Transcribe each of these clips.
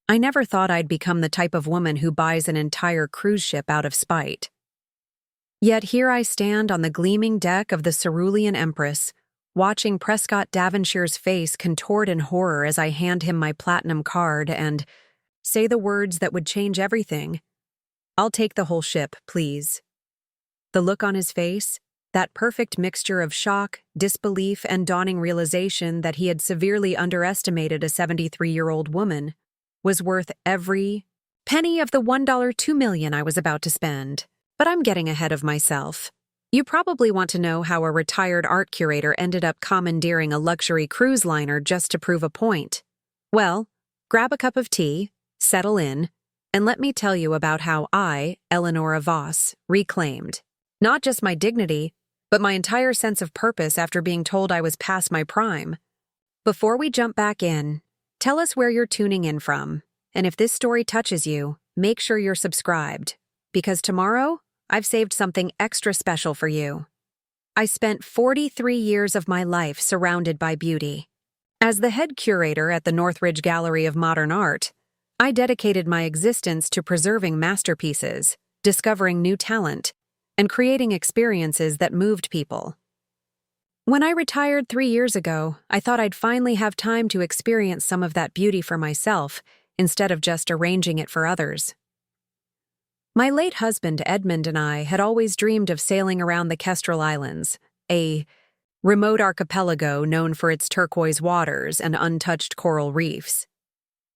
I never thought I'd become the type of woman who buys an entire cruise ship out of spite. Yet here I stand on the gleaming deck of the Cerulean Empress, watching Prescott Davenshires' face contort in horror as I hand him my platinum card and say the words that would change everything. "I'll take the whole ship, please." The look on his face, that perfect mixture of shock, disbelief, and dawning realization that he had severely underestimated a 73-year-old woman, was worth every penny of the $1.2 million I was about to spend. But I'm getting ahead of myself. You probably want to know how a retired art curator ended up commandeering a luxury cruise liner just to prove a point. Well, grab a cup of tea, settle in, and let me tell you about how I, Eleonora Voss, reclaimed not just my dignity, but my entire sense of purpose after being told I was past my prime. Before we jump back in, tell us where you're tuning in from, and if this story touches you, make sure you're subscribed, because tomorrow, I've saved something extra special for you. I spent 43 years of my life surrounded by beauty. As the head curator at the Northridge Gallery of Modern Art, I dedicated my existence to preserving masterpieces, discovering new talent, and creating experiences that moved people. When I retired 3 years ago, I thought I'd finally have time to experience some of that beauty for myself, instead of just arranging it for others. My late husband, Edmund, and I had always dreamed of sailing around the Kestrel Islands, a remote archipelago known for its turquoise waters and untouched coral reefs.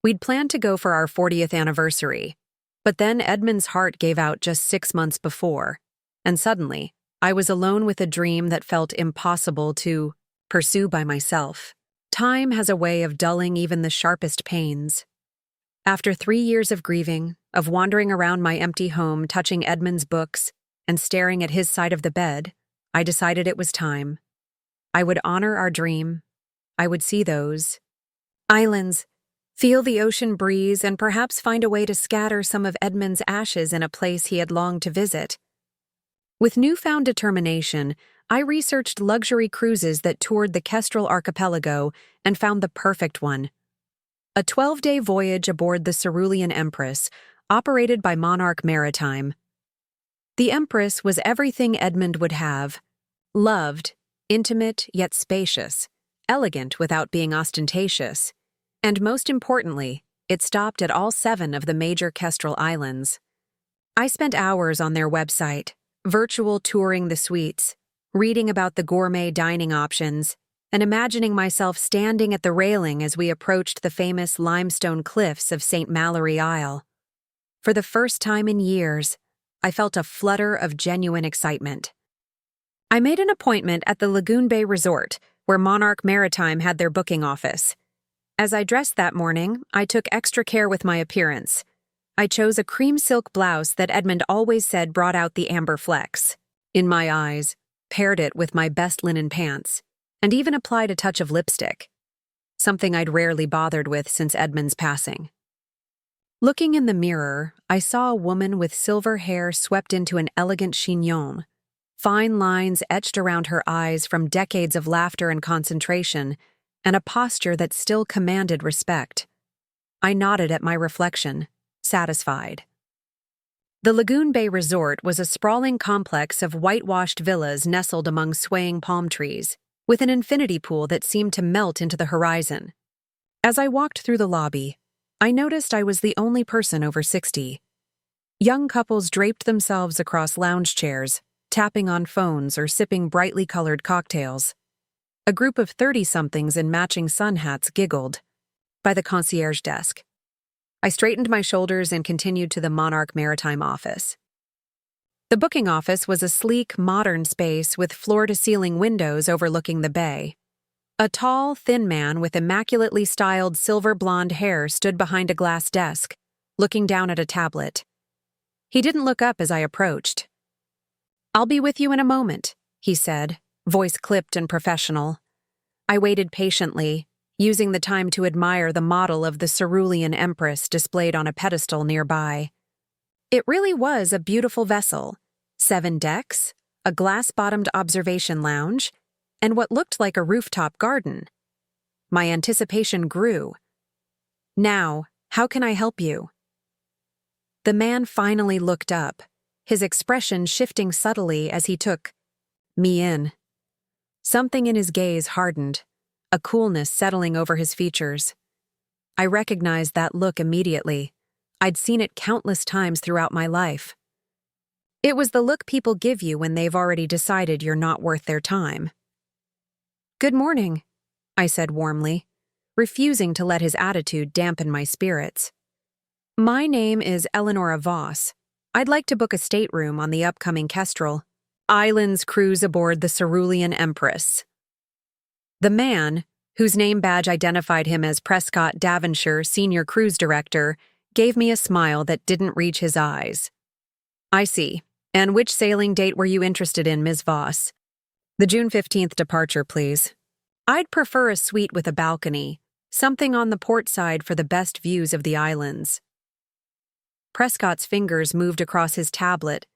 We'd planned to go for our 40th anniversary, but then Edmund's heart gave out just 6 months before, and suddenly, I was alone with a dream that felt impossible to pursue by myself. Time has a way of dulling even the sharpest pains. After 3 years of grieving, of wandering around my empty home, touching Edmund's books, and staring at his side of the bed, I decided it was time. I would honor our dream. I would see those islands, feel the ocean breeze, and perhaps find a way to scatter some of Edmund's ashes in a place he had longed to visit. With newfound determination, I researched luxury cruises that toured the Kestrel Archipelago and found the perfect one. A 12-day voyage aboard the Cerulean Empress, operated by Monarch Maritime. The Empress was everything Edmund would have: loved, intimate yet spacious, elegant without being ostentatious, and most importantly, it stopped at all 7 of the major Kestrel Islands. I spent hours on their website, virtual touring the suites, reading about the gourmet dining options, and imagining myself standing at the railing as we approached the famous limestone cliffs of St. Mallory Isle. For the first time in years, I felt a flutter of genuine excitement. I made an appointment at the Lagoon Bay Resort, where Monarch Maritime had their booking office. As I dressed that morning, I took extra care with my appearance. I chose a cream silk blouse that Edmund always said brought out the amber flecks in my eyes, paired it with my best linen pants, and even applied a touch of lipstick, something I'd rarely bothered with since Edmund's passing. Looking in the mirror, I saw a woman with silver hair swept into an elegant chignon, fine lines etched around her eyes from decades of laughter and concentration, and a posture that still commanded respect. I nodded at my reflection, satisfied. The Lagoon Bay Resort was a sprawling complex of whitewashed villas nestled among swaying palm trees, with an infinity pool that seemed to melt into the horizon. As I walked through the lobby, I noticed I was the only person over 60. Young couples draped themselves across lounge chairs, tapping on phones or sipping brightly colored cocktails. A group of 30-somethings in matching sun hats giggled by the concierge desk. I straightened my shoulders and continued to the Monarch Maritime office. The booking office was a sleek, modern space with floor-to-ceiling windows overlooking the bay. A tall, thin man with immaculately styled silver blonde hair stood behind a glass desk, looking down at a tablet. He didn't look up as I approached. "I'll be with you in a moment," he said, voice clipped and professional. I waited patiently, using the time to admire the model of the Cerulean Empress displayed on a pedestal nearby. It really was a beautiful vessel: 7 decks, a glass-bottomed observation lounge, and what looked like a rooftop garden. My anticipation grew. Now, How can I help you? The man finally looked up, his expression shifting subtly as he took me in. Something in his gaze hardened, a coolness settling over his features. I recognized that look immediately. I'd seen it countless times throughout my life. It was the look people give you when they've already decided you're not worth their time. "Good morning," I said warmly, refusing to let his attitude dampen my spirits. "My name is Eleanora Voss. I'd like to book a stateroom on the upcoming Kestrel Islands cruise aboard the Cerulean Empress." The man, whose name badge identified him as Prescott Davonshire, Senior Cruise Director, gave me a smile that didn't reach his eyes. "I see. And which sailing date were you interested in, Ms. Voss?" "The June 15th departure, please. I'd prefer a suite with a balcony, something on the port side for the best views of the islands." Prescott's fingers moved across his tablet,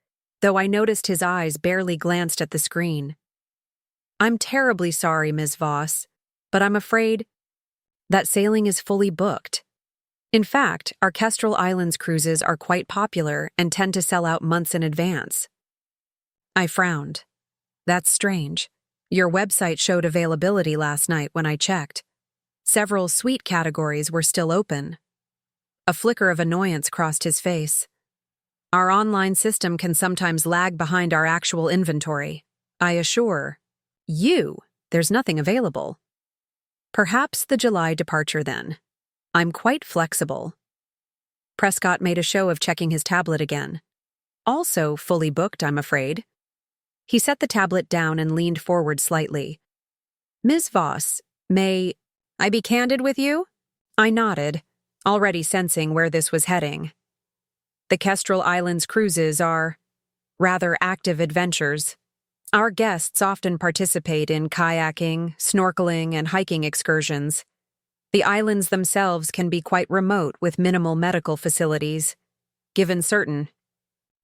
though I noticed his eyes barely glanced at the screen. "I'm terribly sorry, Ms. Voss, but I'm afraid that sailing is fully booked. In fact, our Kestrel Islands cruises are quite popular and tend to sell out months in advance." I frowned. "That's strange. Your website showed availability last night when I checked. Several suite categories were still open." A flicker of annoyance crossed his face. "Our online system can sometimes lag behind our actual inventory. I assure you there's nothing available." "Perhaps the July departure then. I'm quite flexible." Prescott made a show of checking his tablet again. "Also fully booked, I'm afraid." He set the tablet down and leaned forward slightly. "Ms. Voss, may I be candid with you?" I nodded, already sensing where this was heading. "The Kestrel Islands cruises are rather active adventures. Our guests often participate in kayaking, snorkeling, and hiking excursions. The islands themselves can be quite remote with minimal medical facilities. Given certain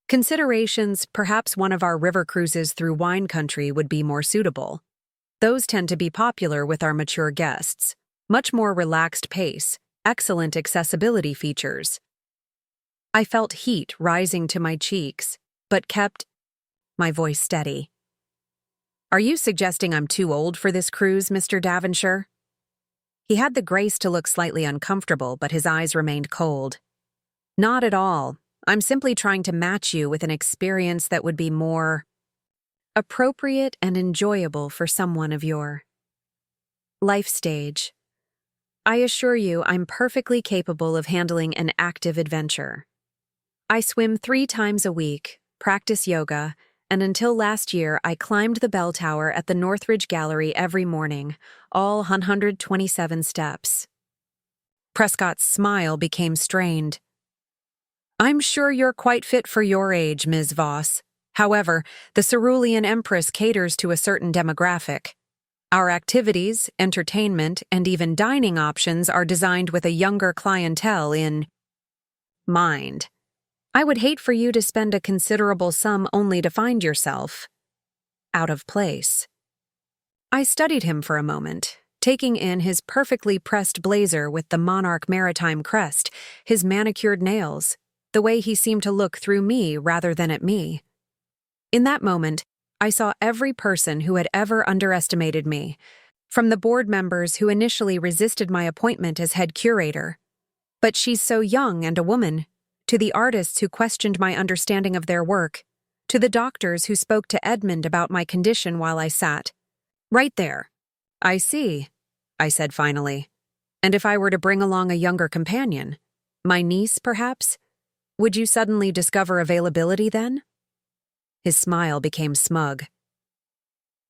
considerations, perhaps one of our river cruises through wine country would be more suitable. Those tend to be popular with our mature guests. Much more relaxed pace, excellent accessibility features." I felt heat rising to my cheeks, but kept my voice steady. "Are you suggesting I'm too old for this cruise, Mr. Davonshire?" He had the grace to look slightly uncomfortable, but his eyes remained cold. "Not at all. I'm simply trying to match you with an experience that would be more appropriate and enjoyable for someone of your life stage. I assure you I'm perfectly capable of handling an active adventure. I swim 3 times a week, practice yoga, and until last year I climbed the bell tower at the Northridge Gallery every morning, all 127 steps." Prescott's smile became strained. "I'm sure you're quite fit for your age, Ms. Voss. However, the Cerulean Empress caters to a certain demographic. Our activities, entertainment, and even dining options are designed with a younger clientele in mind. I would hate for you to spend a considerable sum only to find yourself out of place." I studied him for a moment, taking in his perfectly pressed blazer with the monarch maritime crest, his manicured nails, the way he seemed to look through me rather than at me. In that moment, I saw every person who had ever underestimated me, from the board members who initially resisted my appointment as head curator. "But she's so young and a woman," to the artists who questioned my understanding of their work, to the doctors who spoke to Edmund about my condition while I sat right there. "I see," I said finally. "And if I were to bring along a younger companion, my niece perhaps, would you suddenly discover availability then?" His smile became smug.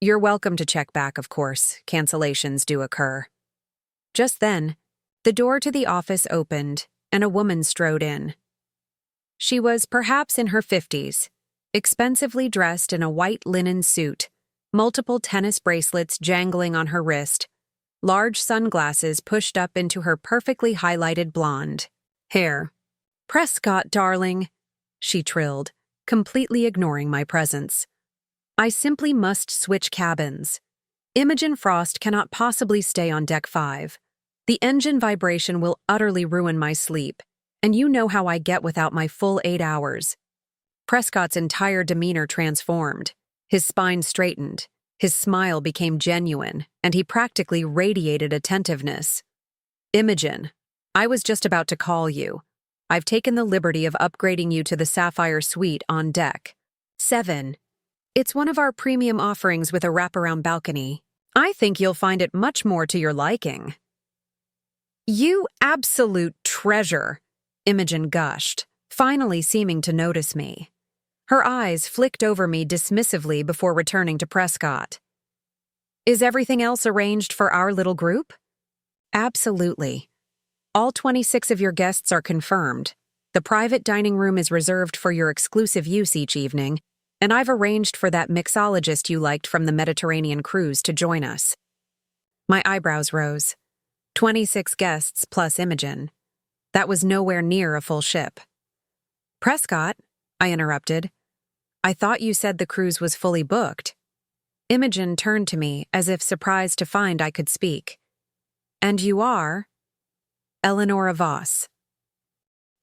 "You're welcome to check back, of course. Cancellations do occur." Just then, the door to the office opened, and a woman strode in. She was perhaps in her 50s, expensively dressed in a white linen suit, multiple tennis bracelets jangling on her wrist, large sunglasses pushed up into her perfectly highlighted blonde hair. "Prescott, darling," she trilled, completely ignoring my presence. "I simply must switch cabins. Imogen Frost cannot possibly stay on deck 5. The engine vibration will utterly ruin my sleep, and you know how I get without my full 8 hours. Prescott's entire demeanor transformed. His spine straightened, his smile became genuine, and he practically radiated attentiveness. Imogen, I was just about to call you. I've taken the liberty of upgrading you to the Sapphire Suite on deck 7. It's one of our premium offerings with a wraparound balcony. I think you'll find it much more to your liking. You absolute treasure, Imogen gushed, finally seeming to notice me. Her eyes flicked over me dismissively before returning to Prescott. Is everything else arranged for our little group? Absolutely. All 26 of your guests are confirmed. The private dining room is reserved for your exclusive use each evening, and I've arranged for that mixologist you liked from the Mediterranean cruise to join us. My eyebrows rose. 26 guests plus Imogen. That was nowhere near a full ship. Prescott, I interrupted. I thought you said the cruise was fully booked. Imogen turned to me as if surprised to find I could speak. And you are? Eleanora Voss.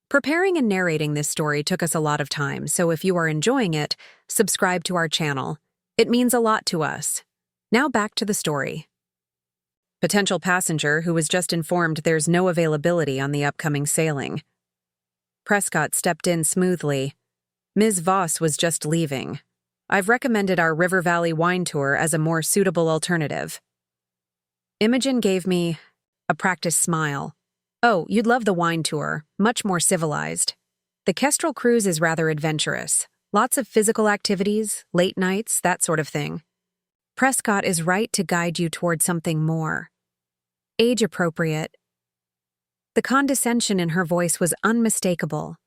Preparing and narrating this story took us a lot of time, so if you are enjoying it, subscribe to our channel. It means a lot to us. Now back to the story. Potential passenger who was just informed there's no availability on the upcoming sailing. Prescott stepped in smoothly. Ms. Voss was just leaving. I've recommended our River Valley wine tour as a more suitable alternative. Imogen gave me a practiced smile. Oh, you'd love the wine tour, much more civilized. The Kestrel cruise is rather adventurous. Lots of physical activities, late nights, that sort of thing. Prescott is right to guide you toward something more age-appropriate. The condescension in her voice was unmistakable.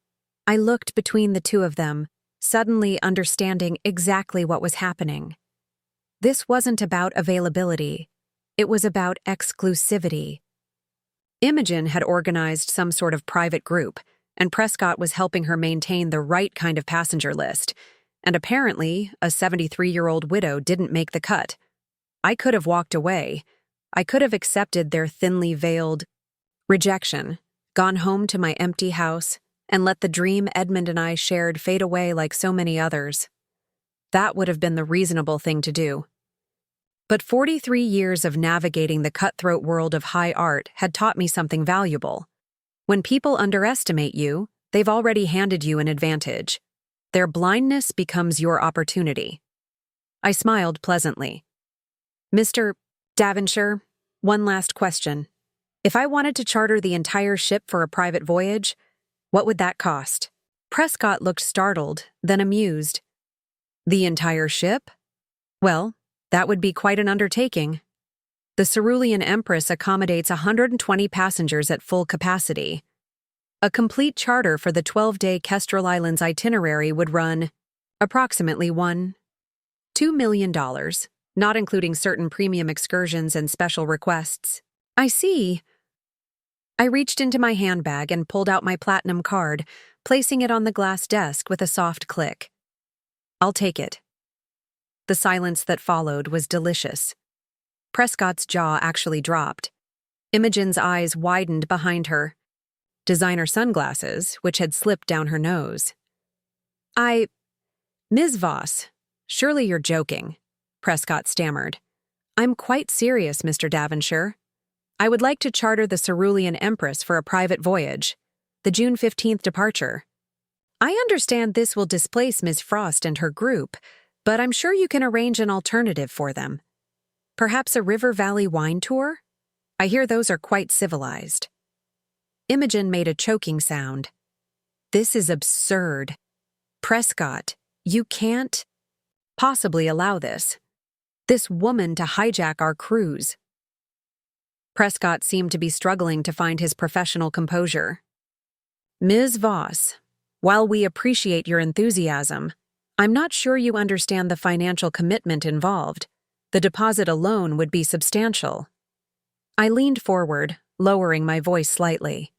I looked between the two of them, suddenly understanding exactly what was happening. This wasn't about availability. It was about exclusivity. Imogen had organized some sort of private group, and Prescott was helping her maintain the right kind of passenger list, and apparently a 73-year-old widow didn't make the cut. I could have walked away. I could have accepted their thinly veiled rejection, gone home to my empty house, and let the dream Edmund and I shared fade away like so many others. That would have been the reasonable thing to do. But 43 years of navigating the cutthroat world of high art had taught me something valuable. When people underestimate you, they've already handed you an advantage. Their blindness becomes your opportunity. I smiled pleasantly. Mr. Davonshire, one last question. If I wanted to charter the entire ship for a private voyage, what would that cost? Prescott looked startled, then amused. The entire ship? Well, that would be quite an undertaking. The Cerulean Empress accommodates 120 passengers at full capacity. A complete charter for the 12-day Kestrel Islands itinerary would run approximately $2 million, not including certain premium excursions and special requests. I see. I reached into my handbag and pulled out my platinum card, placing it on the glass desk with a soft click. I'll take it. The silence that followed was delicious. Prescott's jaw actually dropped. Imogen's eyes widened behind her. Designer sunglasses, which had slipped down her nose. Ms. Voss, surely you're joking, Prescott stammered. I'm quite serious, Mr. Davonshire. I would like to charter the Cerulean Empress for a private voyage, the June 15th departure. I understand this will displace Ms. Frost and her group, but I'm sure you can arrange an alternative for them. Perhaps a River Valley wine tour? I hear those are quite civilized. Imogen made a choking sound. This is absurd. Prescott, you can't possibly allow this. This woman to hijack our cruise. Prescott seemed to be struggling to find his professional composure. Ms. Voss, while we appreciate your enthusiasm, I'm not sure you understand the financial commitment involved. The deposit alone would be substantial. I leaned forward, lowering my voice slightly.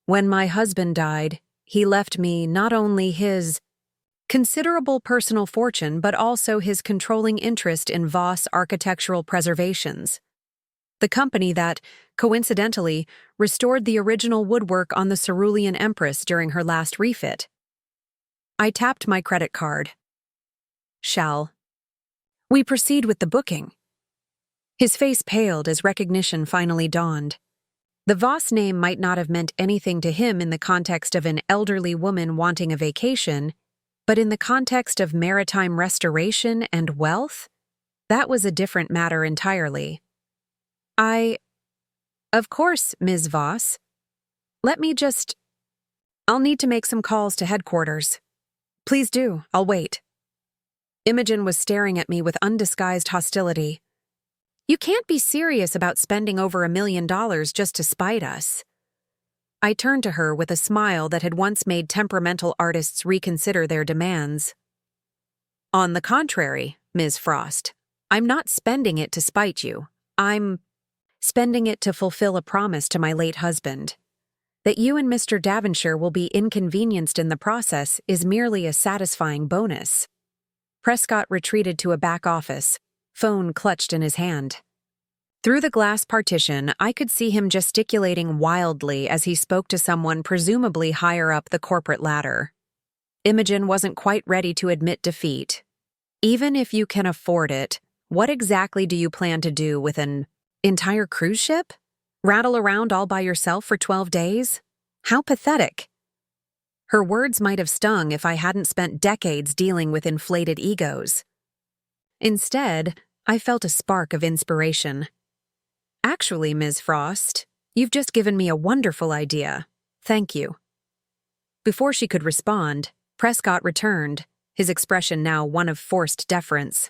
When my husband died, he left me not only his considerable personal fortune but also his controlling interest in Voss Architectural Preservations. the company that, coincidentally, restored the original woodwork on the Cerulean Empress during her last refit. I tapped my credit card. Shall we proceed with the booking? His face paled as recognition finally dawned. The Voss name might not have meant anything to him in the context of an elderly woman wanting a vacation, but in the context of maritime restoration and wealth, that was a different matter entirely. Of course, Ms. Voss. I'll need to make some calls to headquarters. Please do, I'll wait. Imogen was staring at me with undisguised hostility. You can't be serious about spending over $1 million just to spite us. I turned to her with a smile that had once made temperamental artists reconsider their demands. On the contrary, Ms. Frost, I'm not spending it to spite you. I'm spending it to fulfill a promise to my late husband. That you and Mr. Davonshire will be inconvenienced in the process is merely a satisfying bonus. Prescott retreated to a back office, phone clutched in his hand. Through the glass partition, I could see him gesticulating wildly as he spoke to someone presumably higher up the corporate ladder. Imogen wasn't quite ready to admit defeat. Even if you can afford it, what exactly do you plan to do with an entire cruise ship? Rattle around all by yourself for 12 days? How pathetic. Her words might have stung if I hadn't spent decades dealing with inflated egos. Instead, I felt a spark of inspiration. Actually, Ms. Frost, you've just given me a wonderful idea. Thank you. Before she could respond, Prescott returned, his expression now one of forced deference.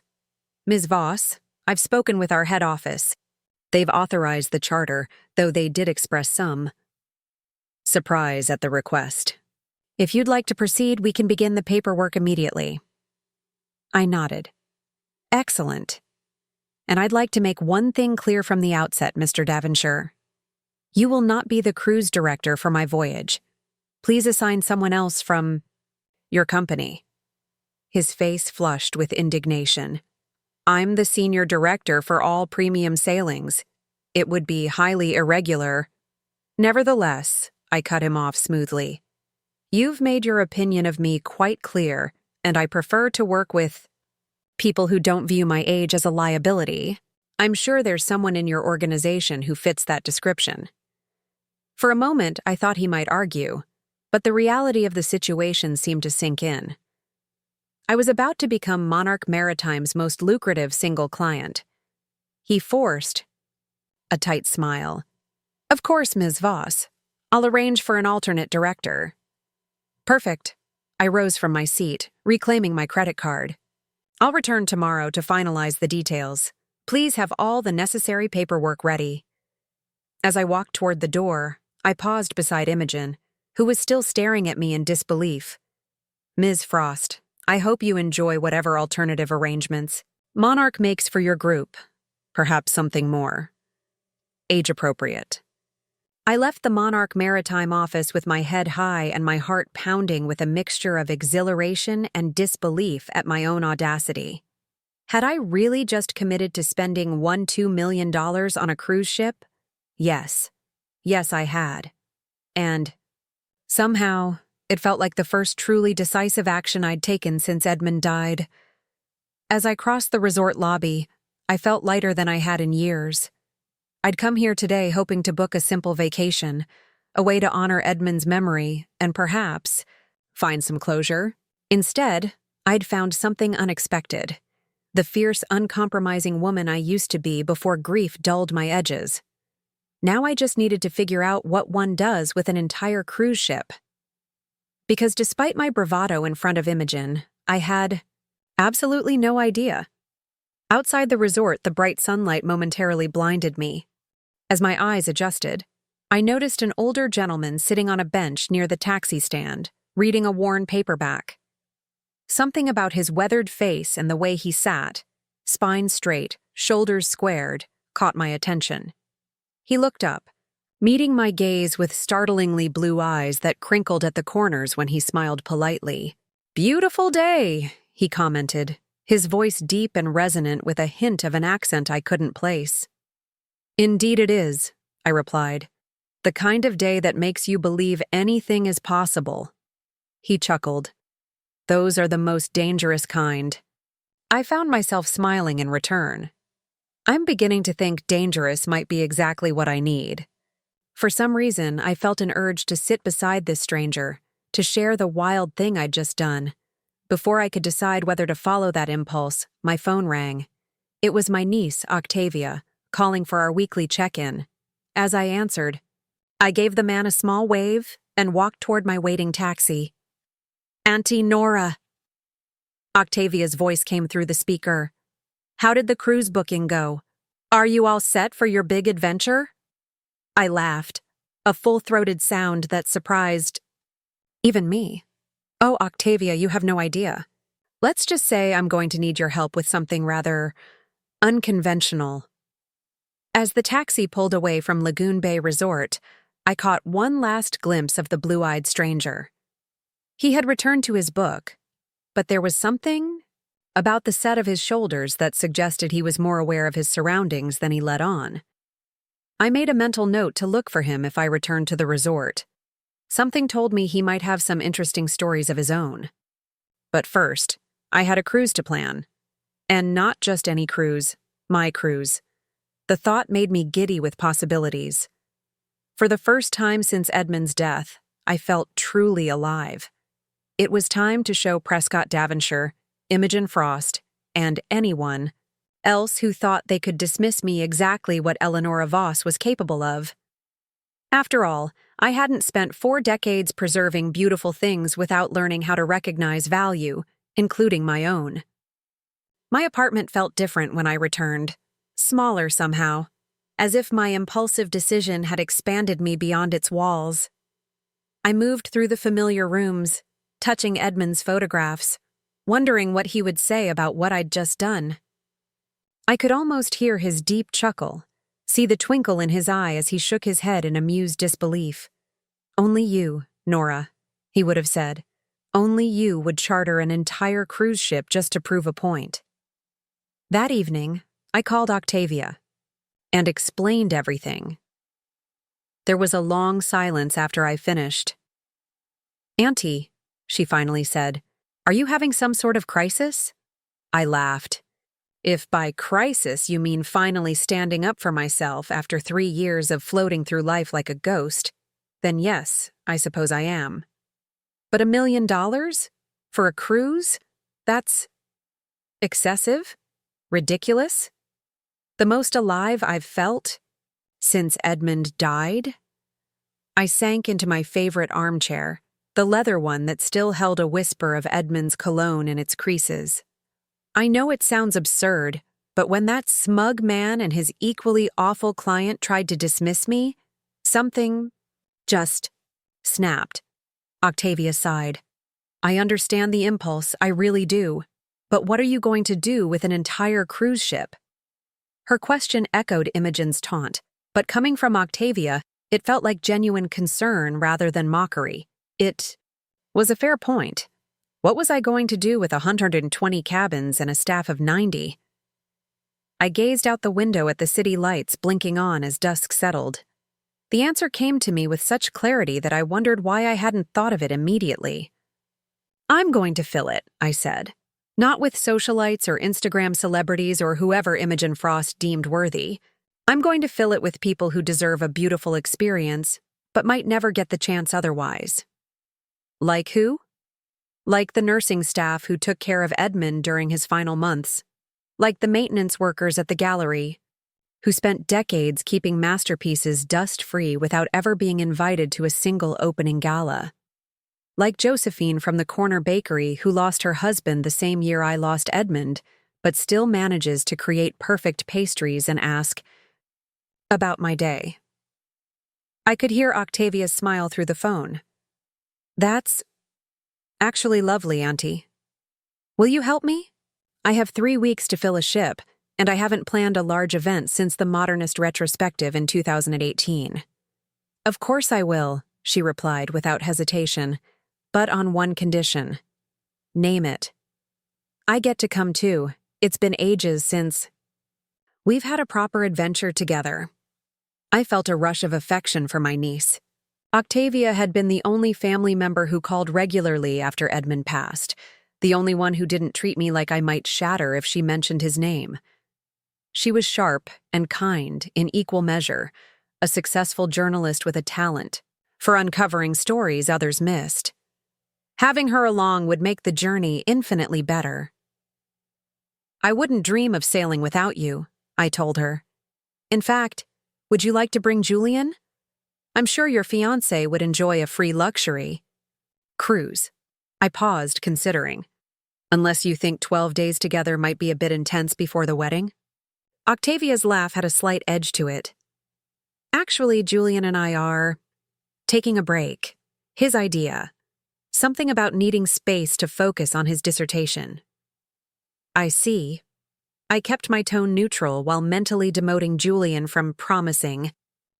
Ms. Voss, I've spoken with our head office. They've authorized the charter, though they did express some surprise at the request. If you'd like to proceed, we can begin the paperwork immediately. I nodded. Excellent. And I'd like to make one thing clear from the outset, Mr. Davonshire. You will not be the cruise director for my voyage. Please assign someone else from your company. His face flushed with indignation. I'm the senior director for all premium sailings. It would be highly irregular. Nevertheless, I cut him off smoothly. You've made your opinion of me quite clear, and I prefer to work with people who don't view my age as a liability. I'm sure there's someone in your organization who fits that description. For a moment, I thought he might argue, but the reality of the situation seemed to sink in. I was about to become Monarch Maritime's most lucrative single client. He forced a tight smile. Of course, Ms. Voss. I'll arrange for an alternate director. Perfect. I rose from my seat, reclaiming my credit card. I'll return tomorrow to finalize the details. Please have all the necessary paperwork ready. As I walked toward the door, I paused beside Imogen, who was still staring at me in disbelief. Ms. Frost, I hope you enjoy whatever alternative arrangements Monarch makes for your group. Perhaps something more age-appropriate. I left the Monarch Maritime office with my head high and my heart pounding with a mixture of exhilaration and disbelief at my own audacity. Had I really just committed to spending $2 million on a cruise ship? Yes. Yes, I had. And somehow, it felt like the first truly decisive action I'd taken since Edmund died. As I crossed the resort lobby, I felt lighter than I had in years. I'd come here today hoping to book a simple vacation, a way to honor Edmund's memory and perhaps find some closure. Instead, I'd found something unexpected. The fierce, uncompromising woman I used to be before grief dulled my edges. Now I just needed to figure out what one does with an entire cruise ship. Because despite my bravado in front of Imogen, I had absolutely no idea. Outside the resort, the bright sunlight momentarily blinded me. As my eyes adjusted, I noticed an older gentleman sitting on a bench near the taxi stand, reading a worn paperback. Something about his weathered face and the way he sat, spine straight, shoulders squared, caught my attention. He looked up, meeting my gaze with startlingly blue eyes that crinkled at the corners when he smiled politely. "Beautiful day," he commented, his voice deep and resonant with a hint of an accent I couldn't place. Indeed it is, I replied. The kind of day that makes you believe anything is possible. He chuckled. Those are the most dangerous kind. I found myself smiling in return. I'm beginning to think dangerous might be exactly what I need. For some reason, I felt an urge to sit beside this stranger, to share the wild thing I'd just done. Before I could decide whether to follow that impulse, my phone rang. It was my niece, Octavia, calling for our weekly check-in. As I answered, I gave the man a small wave and walked toward my waiting taxi. Auntie Nora. Octavia's voice came through the speaker. How did the cruise booking go? Are you all set for your big adventure? I laughed, a full-throated sound that surprised even me. Oh, Octavia, you have no idea. Let's just say I'm going to need your help with something rather unconventional. As the taxi pulled away from Lagoon Bay Resort, I caught one last glimpse of the blue-eyed stranger. He had returned to his book, but there was something about the set of his shoulders that suggested he was more aware of his surroundings than he let on. I made a mental note to look for him if I returned to the resort. Something told me he might have some interesting stories of his own. But first, I had a cruise to plan. And not just any cruise, my cruise. The thought made me giddy with possibilities. For the first time since Edmund's death, I felt truly alive. It was time to show Prescott Davonshire, Imogen Frost, and anyone else who thought they could dismiss me exactly what Eleanora Voss was capable of. After all, I hadn't spent 4 decades preserving beautiful things without learning how to recognize value, including my own. My apartment felt different when I returned, smaller somehow, as if my impulsive decision had expanded me beyond its walls. I moved through the familiar rooms, touching Edmund's photographs, wondering what he would say about what I'd just done. I could almost hear his deep chuckle, see the twinkle in his eye as he shook his head in amused disbelief. Only you, Nora, he would have said. Only you would charter an entire cruise ship just to prove a point. That evening, I called Octavia and explained everything. There was a long silence after I finished. Auntie, she finally said, are you having some sort of crisis? I laughed. If by crisis you mean finally standing up for myself after 3 years of floating through life like a ghost, then yes, I suppose I am. But $1 million? For a cruise? That's excessive? Ridiculous? The most alive I've felt since Edmund died? I sank into my favorite armchair, the leather one that still held a whisper of Edmund's cologne in its creases. I know it sounds absurd, but when that smug man and his equally awful client tried to dismiss me, something just snapped. Octavia sighed. I understand the impulse, I really do. But what are you going to do with an entire cruise ship? Her question echoed Imogen's taunt, but coming from Octavia, it felt like genuine concern rather than mockery. It was a fair point. What was I going to do with 120 cabins and a staff of 90? I gazed out the window at the city lights blinking on as dusk settled. The answer came to me with such clarity that I wondered why I hadn't thought of it immediately. I'm going to fill it, I said. Not with socialites or Instagram celebrities or whoever Imogen Frost deemed worthy. I'm going to fill it with people who deserve a beautiful experience, but might never get the chance otherwise. Like who? Like the nursing staff who took care of Edmund during his final months. Like the maintenance workers at the gallery, who spent decades keeping masterpieces dust-free without ever being invited to a single opening gala. Like Josephine from the corner bakery who lost her husband the same year I lost Edmund, but still manages to create perfect pastries and ask about my day. I could hear Octavia's smile through the phone. That's actually lovely, Auntie. Will you help me? I have 3 weeks to fill a ship, and I haven't planned a large event since the Modernist retrospective in 2018. Of course I will, she replied without hesitation, but on one condition. Name it. I get to come too. It's been ages since we've had a proper adventure together. I felt a rush of affection for my niece. Octavia had been the only family member who called regularly after Edmund passed, the only one who didn't treat me like I might shatter if she mentioned his name. She was sharp and kind in equal measure, a successful journalist with a talent for uncovering stories others missed. Having her along would make the journey infinitely better. I wouldn't dream of sailing without you, I told her. In fact, would you like to bring Julian? I'm sure your fiancé would enjoy a free luxury cruise. I paused, considering. Unless you think 12 days together might be a bit intense before the wedding? Octavia's laugh had a slight edge to it. Actually, Julian and I are taking a break. His idea. Something about needing space to focus on his dissertation. I see. I kept my tone neutral while mentally demoting Julian from promising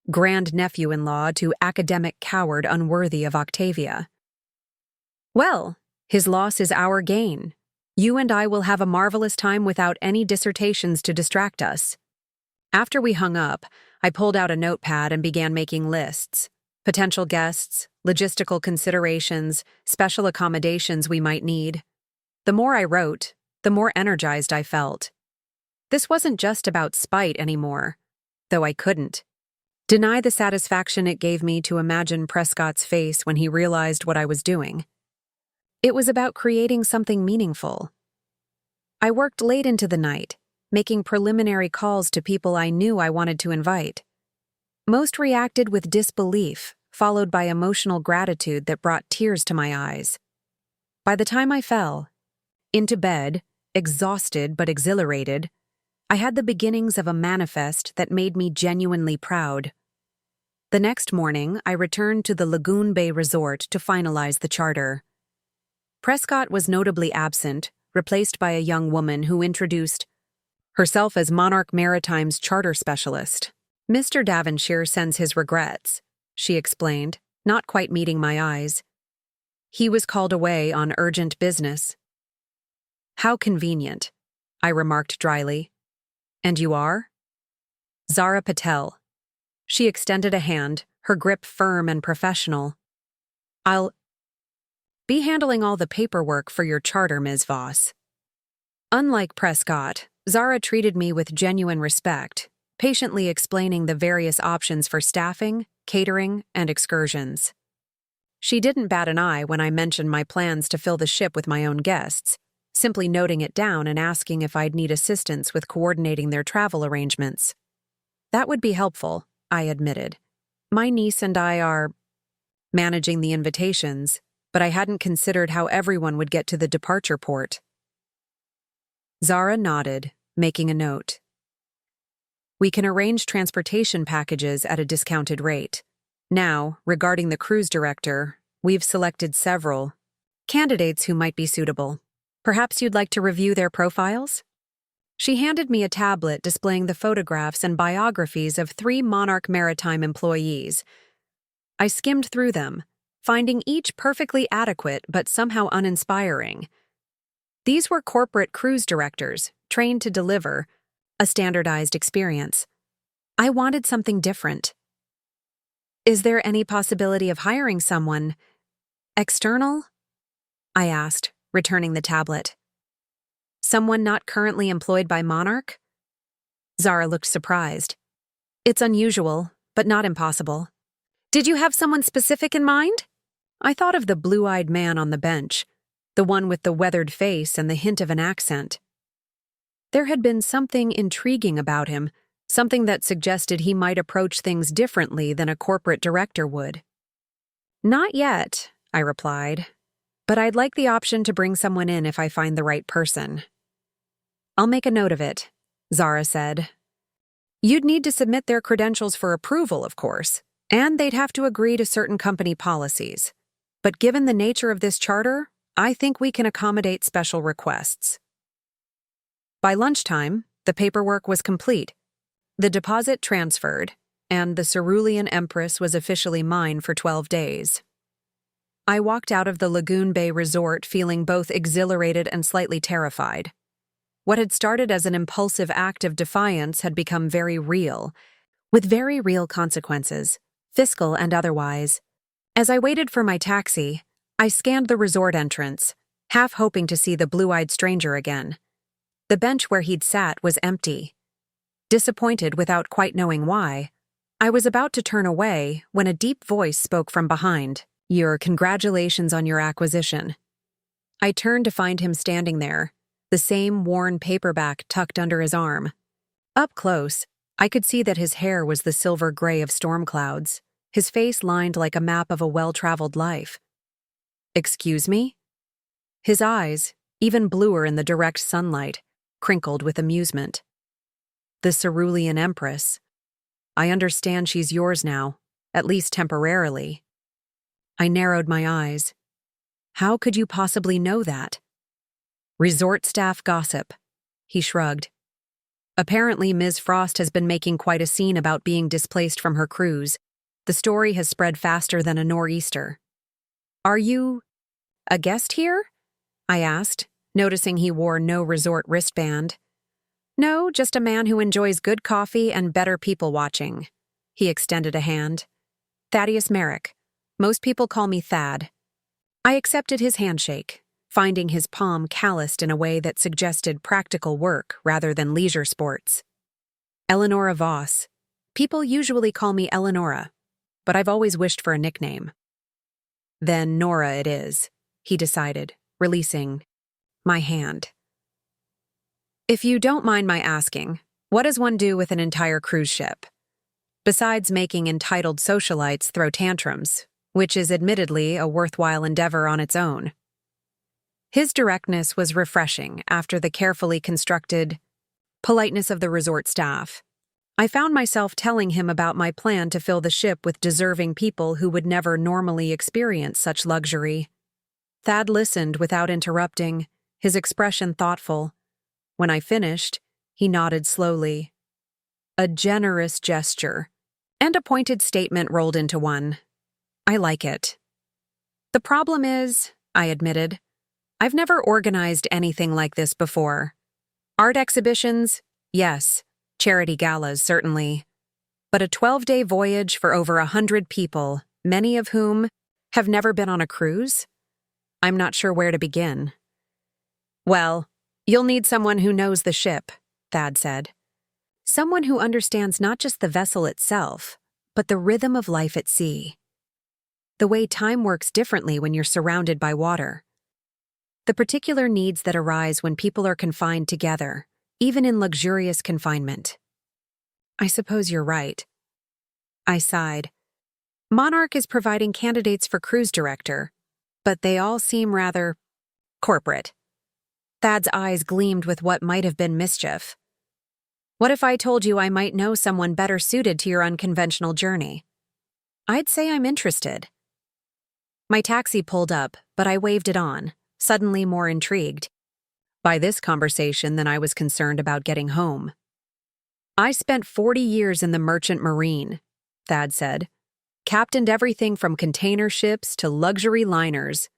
grand-nephew-in-law to academic coward unworthy of Octavia. Well, his loss is our gain. You and I will have a marvelous time without any dissertations to distract us. After we hung up, I pulled out a notepad and began making lists. Potential guests, logistical considerations, special accommodations we might need. The more I wrote, the more energized I felt. This wasn't just about spite anymore, though I couldn't deny the satisfaction it gave me to imagine Prescott's face when he realized what I was doing. It was about creating something meaningful. I worked late into the night, making preliminary calls to people I knew I wanted to invite. Most reacted with disbelief, followed by emotional gratitude that brought tears to my eyes. By the time I fell into bed, exhausted but exhilarated, I had the beginnings of a manifest that made me genuinely proud. The next morning, I returned to the Lagoon Bay Resort to finalize the charter. Prescott was notably absent, replaced by a young woman who introduced herself as Monarch Maritime's charter specialist. Mr. Davonshire sends his regrets, she explained, not quite meeting my eyes. He was called away on urgent business. How convenient, I remarked dryly. And you are? Zara Patel. She extended a hand, her grip firm and professional. I'll be handling all the paperwork for your charter, Ms. Voss. Unlike Prescott, Zara treated me with genuine respect, patiently explaining the various options for staffing, catering, and excursions. She didn't bat an eye when I mentioned my plans to fill the ship with my own guests, simply noting it down and asking if I'd need assistance with coordinating their travel arrangements. That would be helpful, I admitted. My niece and I are managing the invitations, but I hadn't considered how everyone would get to the departure port. Zara nodded, making a note. We can arrange transportation packages at a discounted rate. Now, regarding the cruise director, we've selected several candidates who might be suitable. Perhaps you'd like to review their profiles? She handed me a tablet displaying the photographs and biographies of 3 Monarch Maritime employees. I skimmed through them, finding each perfectly adequate but somehow uninspiring. These were corporate cruise directors, trained to deliver a standardized experience. I wanted something different. Is there any possibility of hiring someone external? I asked, returning the tablet. Someone not currently employed by Monarch? Zara looked surprised. It's unusual, but not impossible. Did you have someone specific in mind? I thought of the blue-eyed man on the bench, the one with the weathered face and the hint of an accent. There had been something intriguing about him, something that suggested he might approach things differently than a corporate director would. Not yet, I replied, but I'd like the option to bring someone in if I find the right person. I'll make a note of it, Zara said. You'd need to submit their credentials for approval, of course, and they'd have to agree to certain company policies. But given the nature of this charter, I think we can accommodate special requests. By lunchtime, the paperwork was complete. The deposit transferred, and the Cerulean Empress was officially mine for 12 days. I walked out of the Lagoon Bay Resort feeling both exhilarated and slightly terrified. What had started as an impulsive act of defiance had become very real, with very real consequences, fiscal and otherwise. As I waited for my taxi, I scanned the resort entrance, half hoping to see the blue-eyed stranger again. The bench where he'd sat was empty. Disappointed without quite knowing why, I was about to turn away when a deep voice spoke from behind. "Your congratulations on your acquisition." I turned to find him standing there, the same worn paperback tucked under his arm. Up close, I could see that his hair was the silver gray of storm clouds, his face lined like a map of a well-traveled life. "Excuse me?" His eyes, even bluer in the direct sunlight, crinkled with amusement. "The Cerulean Empress. I understand she's yours now, at least temporarily." I narrowed my eyes. "How could you possibly know that?" "Resort staff gossip," he shrugged. "Apparently Ms. Frost has been making quite a scene about being displaced from her cruise. The story has spread faster than a nor'easter." "Are you a guest here?" I asked, noticing he wore no resort wristband. "No, just a man who enjoys good coffee and better people watching." He extended a hand. "Thaddeus Merrick. Most people call me Thad." I accepted his handshake, finding his palm calloused in a way that suggested practical work rather than leisure sports. "Eleonora Voss. People usually call me Eleonora, but I've always wished for a nickname." "Then Nora it is," he decided, releasing my hand. "If you don't mind my asking, what does one do with an entire cruise ship? Besides making entitled socialites throw tantrums, which is admittedly a worthwhile endeavor on its own." His directness was refreshing after the carefully constructed politeness of the resort staff. I found myself telling him about my plan to fill the ship with deserving people who would never normally experience such luxury. Thad listened without interrupting, his expression thoughtful. When I finished, he nodded slowly. A generous gesture, and a pointed statement rolled into one. "I like it." "The problem is," I admitted, "I've never organized anything like this before. Art exhibitions, yes. Charity galas, certainly. But a 12-day voyage for over 100 people, many of whom have never been on a cruise? I'm not sure where to begin." "Well, you'll need someone who knows the ship," Thad said. "Someone who understands not just the vessel itself, but the rhythm of life at sea. The way time works differently when you're surrounded by water. The particular needs that arise when people are confined together, even in luxurious confinement." "I suppose you're right." I sighed. "Monarch is providing candidates for cruise director, but they all seem rather corporate." Thad's eyes gleamed with what might have been mischief. "What if I told you I might know someone better suited to your unconventional journey?" "I'd say I'm interested." My taxi pulled up, but I waved it on, suddenly more intrigued by this conversation than I was concerned about getting home. "I spent 40 years in the merchant marine," Thad said. "Captained everything from container ships to luxury liners.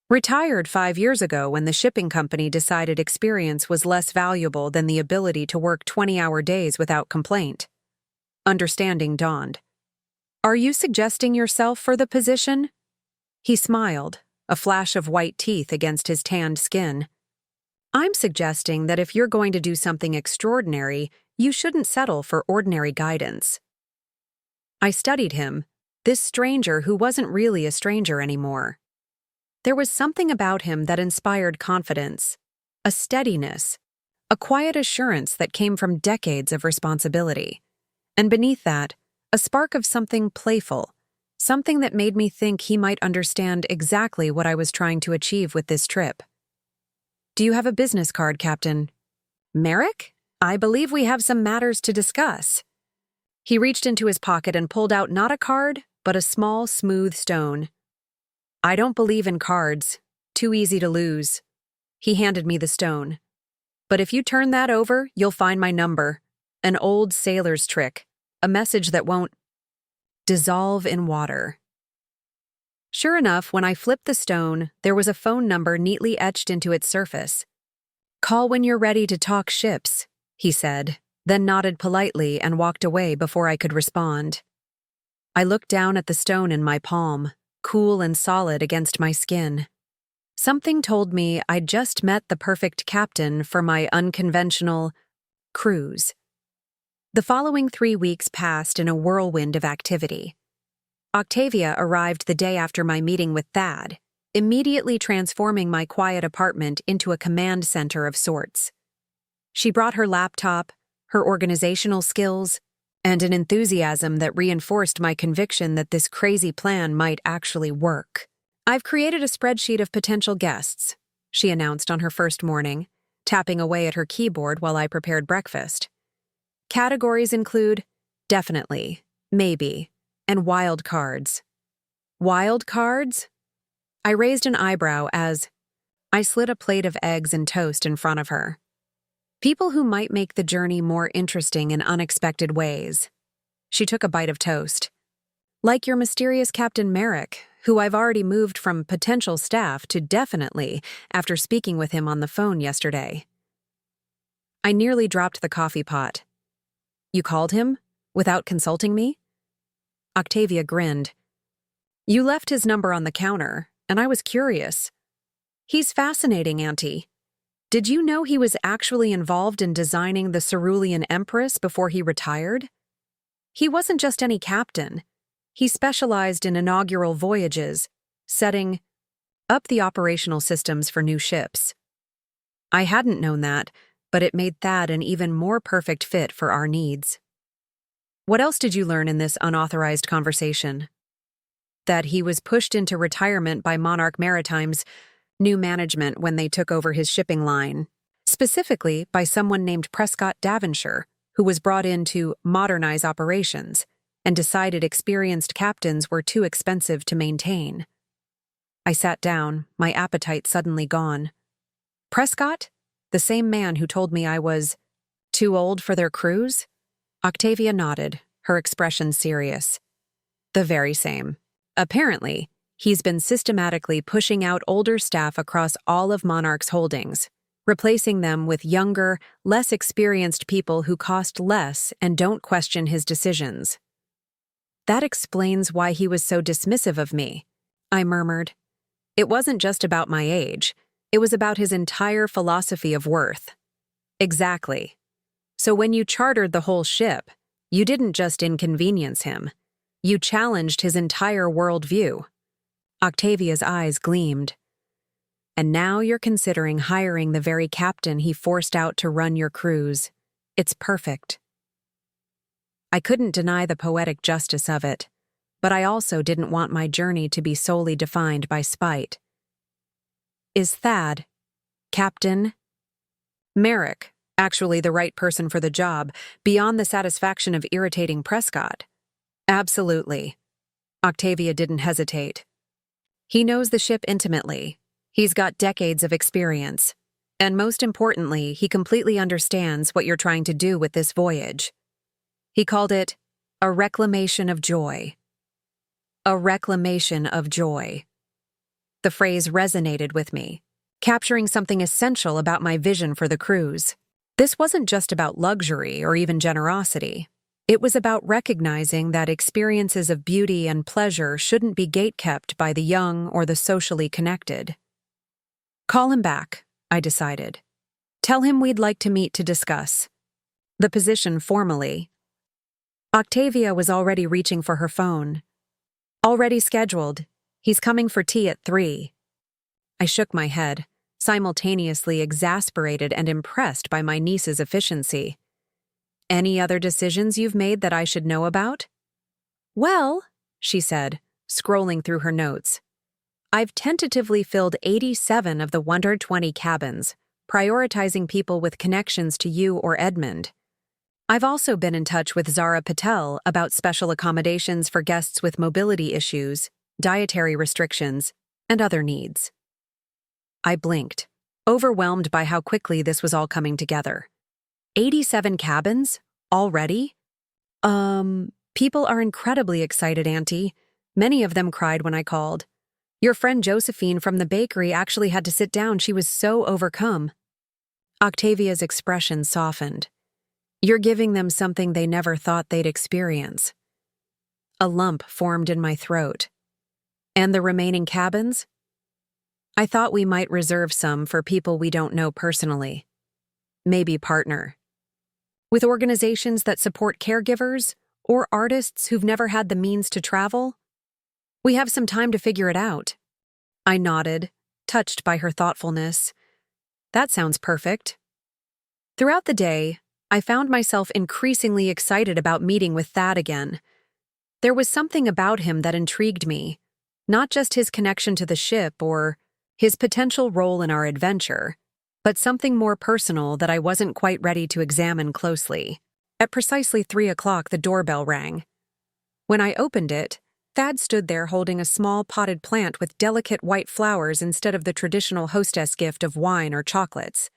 Retired 5 years ago when the shipping company decided experience was less valuable than the ability to work 20-hour days without complaint." Understanding dawned. "Are you suggesting yourself for the position?" He smiled, a flash of white teeth against his tanned skin. "I'm suggesting that if you're going to do something extraordinary, you shouldn't settle for ordinary guidance." I studied him, this stranger who wasn't really a stranger anymore. There was something about him that inspired confidence, a steadiness, a quiet assurance that came from decades of responsibility. And beneath that, a spark of something playful, something that made me think he might understand exactly what I was trying to achieve with this trip. "Do you have a business card, Captain?" "Merrick? I believe we have some matters to discuss." He reached into his pocket and pulled out not a card, but a small, smooth stone. "I don't believe in cards. Too easy to lose." He handed me the stone. "But if you turn that over, you'll find my number. An old sailor's trick. A message that won't dissolve in water." Sure enough, when I flipped the stone, there was a phone number neatly etched into its surface. "Call when you're ready to talk ships," he said, then nodded politely and walked away before I could respond. I looked down at the stone in my palm, cool and solid against my skin. Something told me I'd just met the perfect captain for my unconventional cruise. The following 3 weeks passed in a whirlwind of activity. Octavia arrived the day after my meeting with Thad, immediately transforming my quiet apartment into a command center of sorts. She brought her laptop, her organizational skills, and an enthusiasm that reinforced my conviction that this crazy plan might actually work. "I've created a spreadsheet of potential guests," she announced on her first morning, tapping away at her keyboard while I prepared breakfast. "Categories include definitely, maybe, and wild cards." Wild cards? I raised an eyebrow as I slid a plate of eggs and toast in front of her. "People who might make the journey more interesting in unexpected ways." She took a bite of toast. "Like your mysterious Captain Merrick, who I've already moved from potential staff to definitely after speaking with him on the phone yesterday." I nearly dropped the coffee pot. "You called him? Without consulting me?" Octavia grinned. "You left his number on the counter, and I was curious. He's fascinating, Auntie. Did you know he was actually involved in designing the Cerulean Empress before he retired? He wasn't just any captain. He specialized in inaugural voyages, setting up the operational systems for new ships." I hadn't known that, but it made Thad an even more perfect fit for our needs. "What else did you learn in this unauthorized conversation?" "That he was pushed into retirement by Monarch Maritime's new management when they took over his shipping line, specifically by someone named Prescott Davonshire, who was brought in to modernize operations and decided experienced captains were too expensive to maintain." I sat down, my appetite suddenly gone. "Prescott? The same man who told me I was too old for their cruise?" Octavia nodded, her expression serious. "The very same. Apparently, he's been systematically pushing out older staff across all of Monarch's holdings, replacing them with younger, less experienced people who cost less and don't question his decisions." "That explains why he was so dismissive of me," I murmured. "It wasn't just about my age. It was about his entire philosophy of worth." "Exactly. So when you chartered the whole ship, you didn't just inconvenience him. You challenged his entire worldview." Octavia's eyes gleamed. "And now you're considering hiring the very captain he forced out to run your cruise. It's perfect." I couldn't deny the poetic justice of it, but I also didn't want my journey to be solely defined by spite. "Is Thad, Captain Merrick, actually the right person for the job, beyond the satisfaction of irritating Prescott?" "Absolutely." Octavia didn't hesitate. "He knows the ship intimately. He's got decades of experience. And most importantly, he completely understands what you're trying to do with this voyage." He called it a reclamation of joy. A reclamation of joy. The phrase resonated with me, capturing something essential about my vision for the cruise. This wasn't just about luxury or even generosity. It was about recognizing that experiences of beauty and pleasure shouldn't be gatekept by the young or the socially connected. "Call him back," I decided. "Tell him we'd like to meet to discuss the position formally." Octavia was already reaching for her phone. "Already scheduled. He's coming for tea at 3. I shook my head, simultaneously exasperated and impressed by my niece's efficiency. "Any other decisions you've made that I should know about?" "Well," she said, scrolling through her notes, "I've tentatively filled 87 of the 120 cabins, prioritizing people with connections to you or Edmund. I've also been in touch with Zara Patel about special accommodations for guests with mobility issues, dietary restrictions, and other needs." I blinked, overwhelmed by how quickly this was all coming together. 87 cabins? Already? People are incredibly excited, Auntie. Many of them cried when I called. Your friend Josephine from the bakery actually had to sit down. She was so overcome. Octavia's expression softened. You're giving them something they never thought they'd experience. A lump formed in my throat. And the remaining cabins? I thought we might reserve some for people we don't know personally. Maybe partner with organizations that support caregivers or artists who've never had the means to travel. We have some time to figure it out. I nodded, touched by her thoughtfulness. That sounds perfect. Throughout the day, I found myself increasingly excited about meeting with Thad again. There was something about him that intrigued me, not just his connection to the ship or his potential role in our adventure, but something more personal that I wasn't quite ready to examine closely. At precisely 3 o'clock, the doorbell rang. When I opened it, Thad stood there holding a small potted plant with delicate white flowers instead of the traditional hostess gift of wine or chocolates.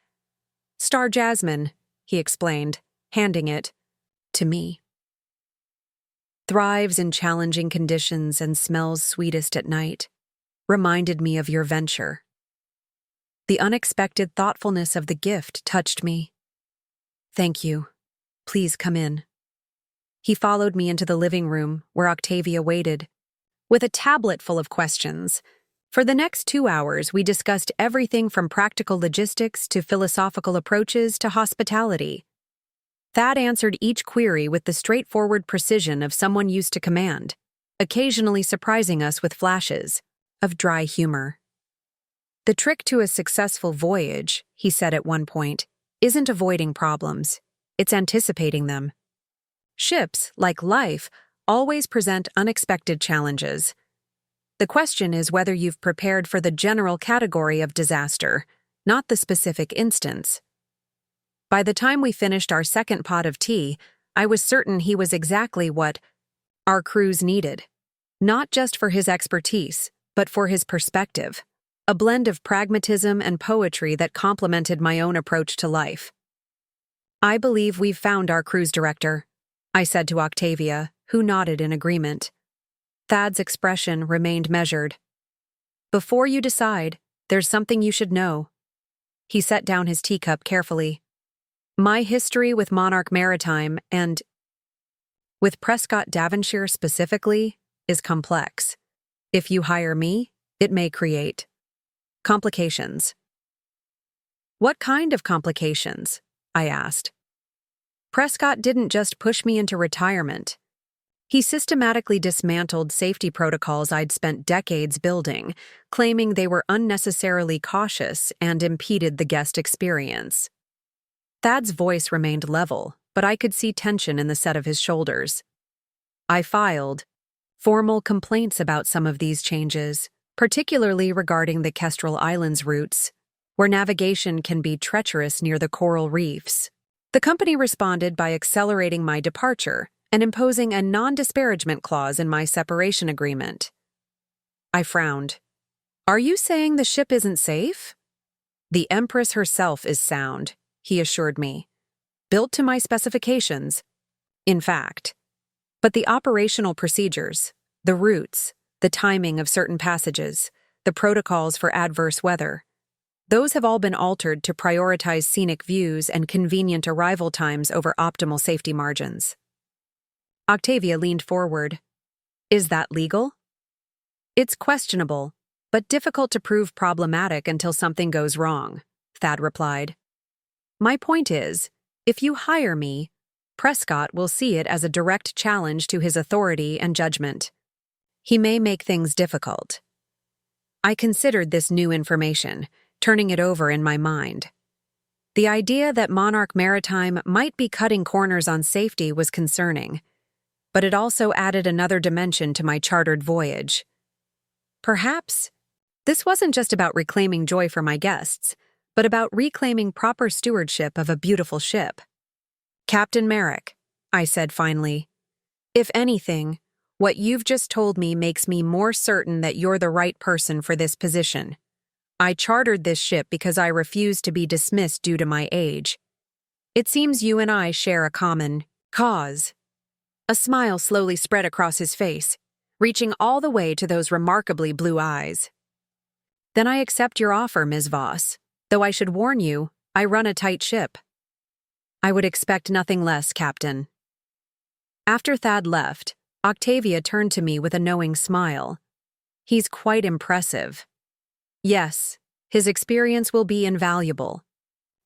Star jasmine, he explained, handing it to me. Thrives in challenging conditions and smells sweetest at night. Reminded me of your venture. The unexpected thoughtfulness of the gift touched me. Thank you. Please come in. He followed me into the living room, where Octavia waited, with a tablet full of questions. For the next 2 hours, we discussed everything from practical logistics to philosophical approaches to hospitality. Thad answered each query with the straightforward precision of someone used to command, occasionally surprising us with flashes of dry humor. The trick to a successful voyage, he said at one point, isn't avoiding problems, it's anticipating them. Ships, like life, always present unexpected challenges. The question is whether you've prepared for the general category of disaster, not the specific instance. By the time we finished our second pot of tea, I was certain he was exactly what our crews needed, not just for his expertise, but for his perspective, a blend of pragmatism and poetry that complemented my own approach to life. I believe we've found our cruise director, I said to Octavia, who nodded in agreement. Thad's expression remained measured. Before you decide, there's something you should know. He set down his teacup carefully. My history with Monarch Maritime and with Prescott Davonshire specifically is complex. If you hire me, it may create complications. What kind of complications? I asked. Prescott didn't just push me into retirement. He systematically dismantled safety protocols I'd spent decades building, claiming they were unnecessarily cautious and impeded the guest experience. Thad's voice remained level, but I could see tension in the set of his shoulders. I filed formal complaints about some of these changes, particularly regarding the Kestrel Islands routes, where navigation can be treacherous near the coral reefs. The company responded by accelerating my departure and imposing a non-disparagement clause in my separation agreement. I frowned. Are you saying the ship isn't safe? The Empress herself is sound, he assured me. Built to my specifications, in fact. But the operational procedures, the routes, the timing of certain passages, the protocols for adverse weather, those have all been altered to prioritize scenic views and convenient arrival times over optimal safety margins. Octavia leaned forward. Is that legal? It's questionable, but difficult to prove problematic until something goes wrong, Thad replied. My point is, if you hire me, Prescott will see it as a direct challenge to his authority and judgment. He may make things difficult. I considered this new information, turning it over in my mind. The idea that Monarch Maritime might be cutting corners on safety was concerning, but it also added another dimension to my chartered voyage. Perhaps this wasn't just about reclaiming joy for my guests, but about reclaiming proper stewardship of a beautiful ship. Captain Merrick, I said finally, if anything, what you've just told me makes me more certain that you're the right person for this position. I chartered this ship because I refused to be dismissed due to my age. It seems you and I share a common cause. A smile slowly spread across his face, reaching all the way to those remarkably blue eyes. Then I accept your offer, Ms. Voss, though I should warn you, I run a tight ship. I would expect nothing less, Captain. After Thad left, Octavia turned to me with a knowing smile. He's quite impressive. Yes, his experience will be invaluable.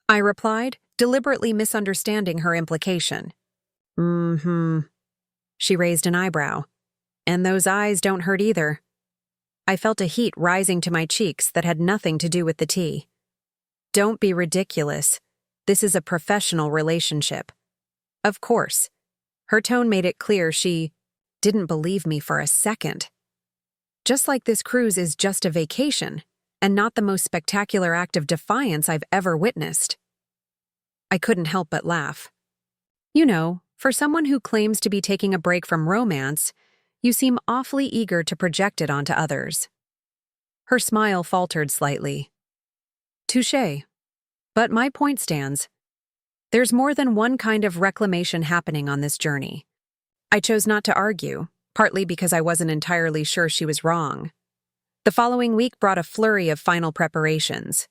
I replied, deliberately misunderstanding her implication. She raised an eyebrow. And those eyes don't hurt either. I felt a heat rising to my cheeks that had nothing to do with the tea. Don't be ridiculous. This is a professional relationship. Of course. Her tone made it clear she didn't believe me for a second. Just like this cruise is just a vacation, and not the most spectacular act of defiance I've ever witnessed. I couldn't help but laugh. You know, for someone who claims to be taking a break from romance, you seem awfully eager to project it onto others. Her smile faltered slightly. Touché. But my point stands. There's more than one kind of reclamation happening on this journey. I chose not to argue, partly because I wasn't entirely sure she was wrong. The following week brought a flurry of final preparations.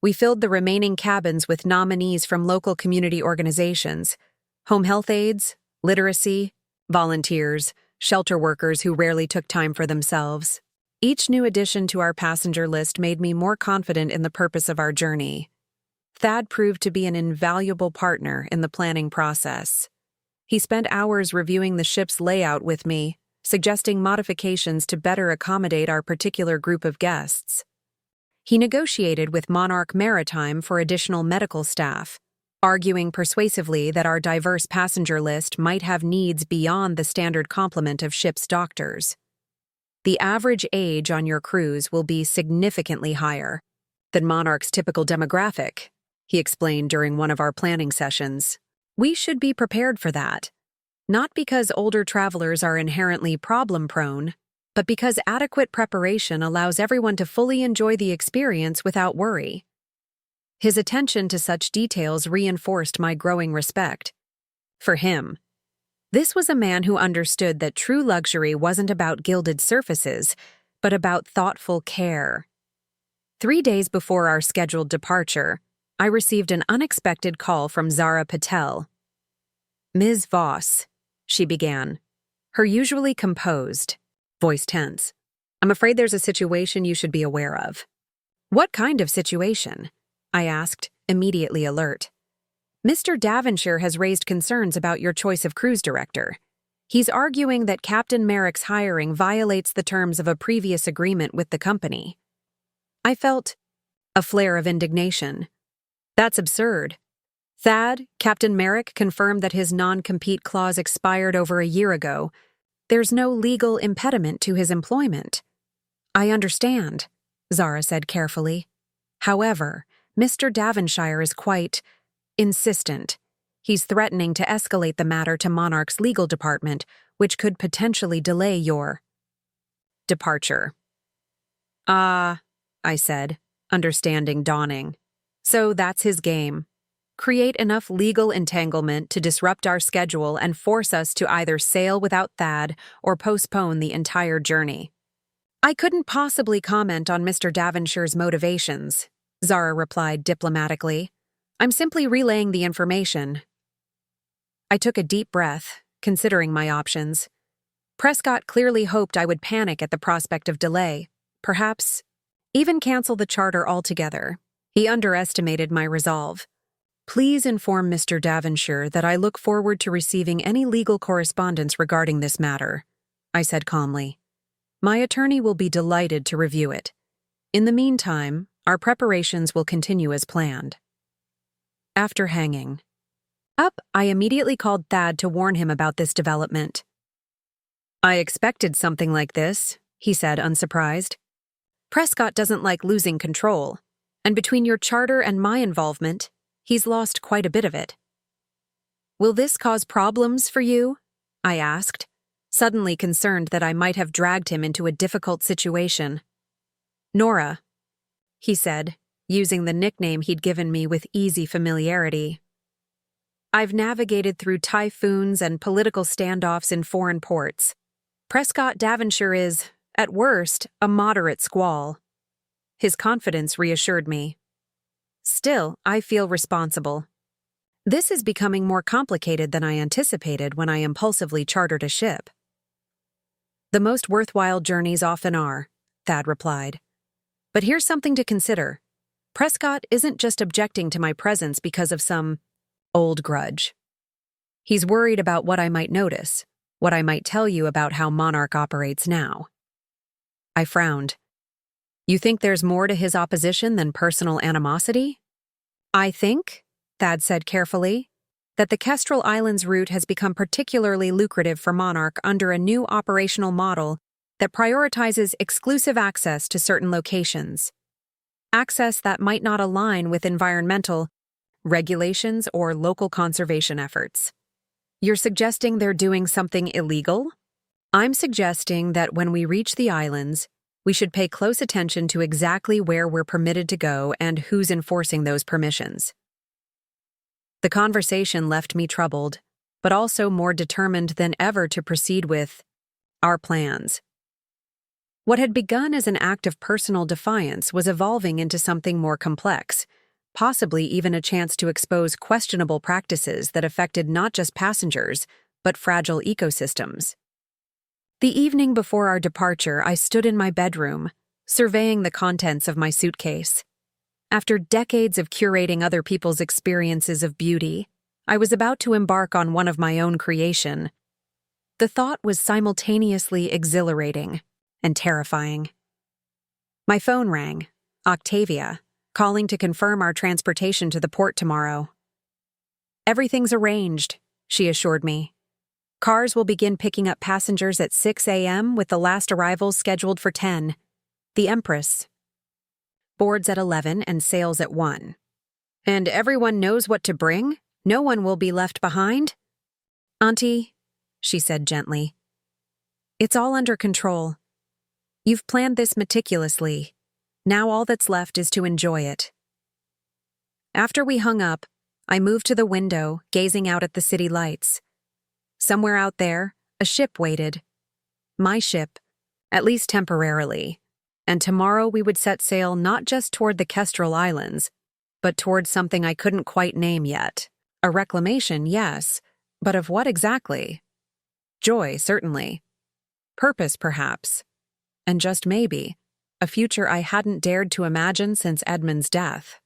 We filled the remaining cabins with nominees from local community organizations, home health aides, literacy, volunteers, shelter workers who rarely took time for themselves. Each new addition to our passenger list made me more confident in the purpose of our journey. Thad proved to be an invaluable partner in the planning process. He spent hours reviewing the ship's layout with me, suggesting modifications to better accommodate our particular group of guests. He negotiated with Monarch Maritime for additional medical staff, arguing persuasively that our diverse passenger list might have needs beyond the standard complement of ship's doctors. The average age on your cruise will be significantly higher than Monarch's typical demographic, he explained during one of our planning sessions. We should be prepared for that, not because older travelers are inherently problem-prone, but because adequate preparation allows everyone to fully enjoy the experience without worry. His attention to such details reinforced my growing respect for him. This was a man who understood that true luxury wasn't about gilded surfaces, but about thoughtful care. 3 days before our scheduled departure, I received an unexpected call from Zara Patel. Ms. Voss, she began, her usually composed, voice tense. I'm afraid there's a situation you should be aware of. What kind of situation? I asked, immediately alert. Mr. Davonshire has raised concerns about your choice of cruise director. He's arguing that Captain Merrick's hiring violates the terms of a previous agreement with the company. I felt a flare of indignation. That's absurd. Thad, Captain Merrick, confirmed that his non-compete clause expired over a year ago. There's no legal impediment to his employment. I understand, Zara said carefully. However, Mr. Davonshire is quite insistent. He's threatening to escalate the matter to Monarch's legal department, which could potentially delay your departure. I said, understanding dawning. So that's his game. Create enough legal entanglement to disrupt our schedule and force us to either sail without Thad or postpone the entire journey. I couldn't possibly comment on Mr. Davonshire's motivations, Zara replied diplomatically. I'm simply relaying the information. I took a deep breath, considering my options. Prescott clearly hoped I would panic at the prospect of delay, perhaps even cancel the charter altogether. He underestimated my resolve. Please inform Mr. Davonshire that I look forward to receiving any legal correspondence regarding this matter, I said calmly. My attorney will be delighted to review it. In the meantime, our preparations will continue as planned. After hanging up, I immediately called Thad to warn him about this development. I expected something like this, he said, unsurprised. Prescott doesn't like losing control, and between your charter and my involvement, he's lost quite a bit of it. Will this cause problems for you? I asked, suddenly concerned that I might have dragged him into a difficult situation. Nora, he said, using the nickname he'd given me with easy familiarity. I've navigated through typhoons and political standoffs in foreign ports. Prescott Davonshire is, at worst, a moderate squall. His confidence reassured me. Still, I feel responsible. This is becoming more complicated than I anticipated when I impulsively chartered a ship. The most worthwhile journeys often are, Thad replied. But here's something to consider. Prescott isn't just objecting to my presence because of some old grudge. He's worried about what I might notice, what I might tell you about how Monarch operates now. I frowned. You think there's more to his opposition than personal animosity? I think, Thad said carefully, that the Kestrel Islands route has become particularly lucrative for Monarch under a new operational model that prioritizes exclusive access to certain locations. Access that might not align with environmental regulations or local conservation efforts. You're suggesting they're doing something illegal? I'm suggesting that when we reach the islands, we should pay close attention to exactly where we're permitted to go and who's enforcing those permissions. The conversation left me troubled, but also more determined than ever to proceed with our plans. What had begun as an act of personal defiance was evolving into something more complex, possibly even a chance to expose questionable practices that affected not just passengers, but fragile ecosystems. The evening before our departure, I stood in my bedroom, surveying the contents of my suitcase. After decades of curating other people's experiences of beauty, I was about to embark on one of my own creation. The thought was simultaneously exhilarating and terrifying. My phone rang, Octavia, calling to confirm our transportation to the port tomorrow. Everything's arranged, she assured me. Cars will begin picking up passengers at 6 a.m. with the last arrivals scheduled for 10. The Empress boards at 11 and sails at 1. And everyone knows what to bring? No one will be left behind? Auntie, she said gently, it's all under control. You've planned this meticulously. Now all that's left is to enjoy it. After we hung up, I moved to the window, gazing out at the city lights. Somewhere out there, a ship waited. My ship, at least temporarily. And tomorrow we would set sail not just toward the Kestrel Islands, but toward something I couldn't quite name yet. A reclamation, yes, but of what exactly? Joy, certainly. Purpose, perhaps. And just maybe, a future I hadn't dared to imagine since Edmund's death.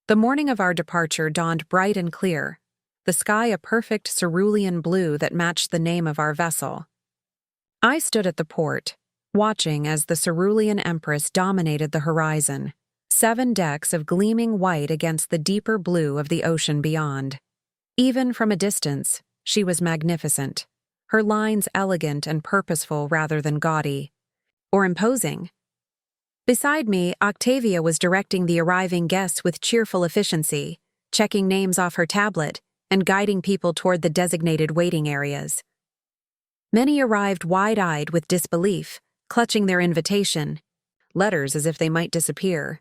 The morning of our departure dawned bright and clear, the sky a perfect cerulean blue that matched the name of our vessel. I stood at the port, watching as the cerulean Empress dominated the horizon, 7 decks of gleaming white against the deeper blue of the ocean beyond. Even from a distance, she was magnificent, her lines elegant and purposeful rather than gaudy or imposing. Beside me, Octavia was directing the arriving guests with cheerful efficiency, checking names off her tablet and guiding people toward the designated waiting areas. Many arrived wide-eyed with disbelief, clutching their invitation, letters as if they might disappear.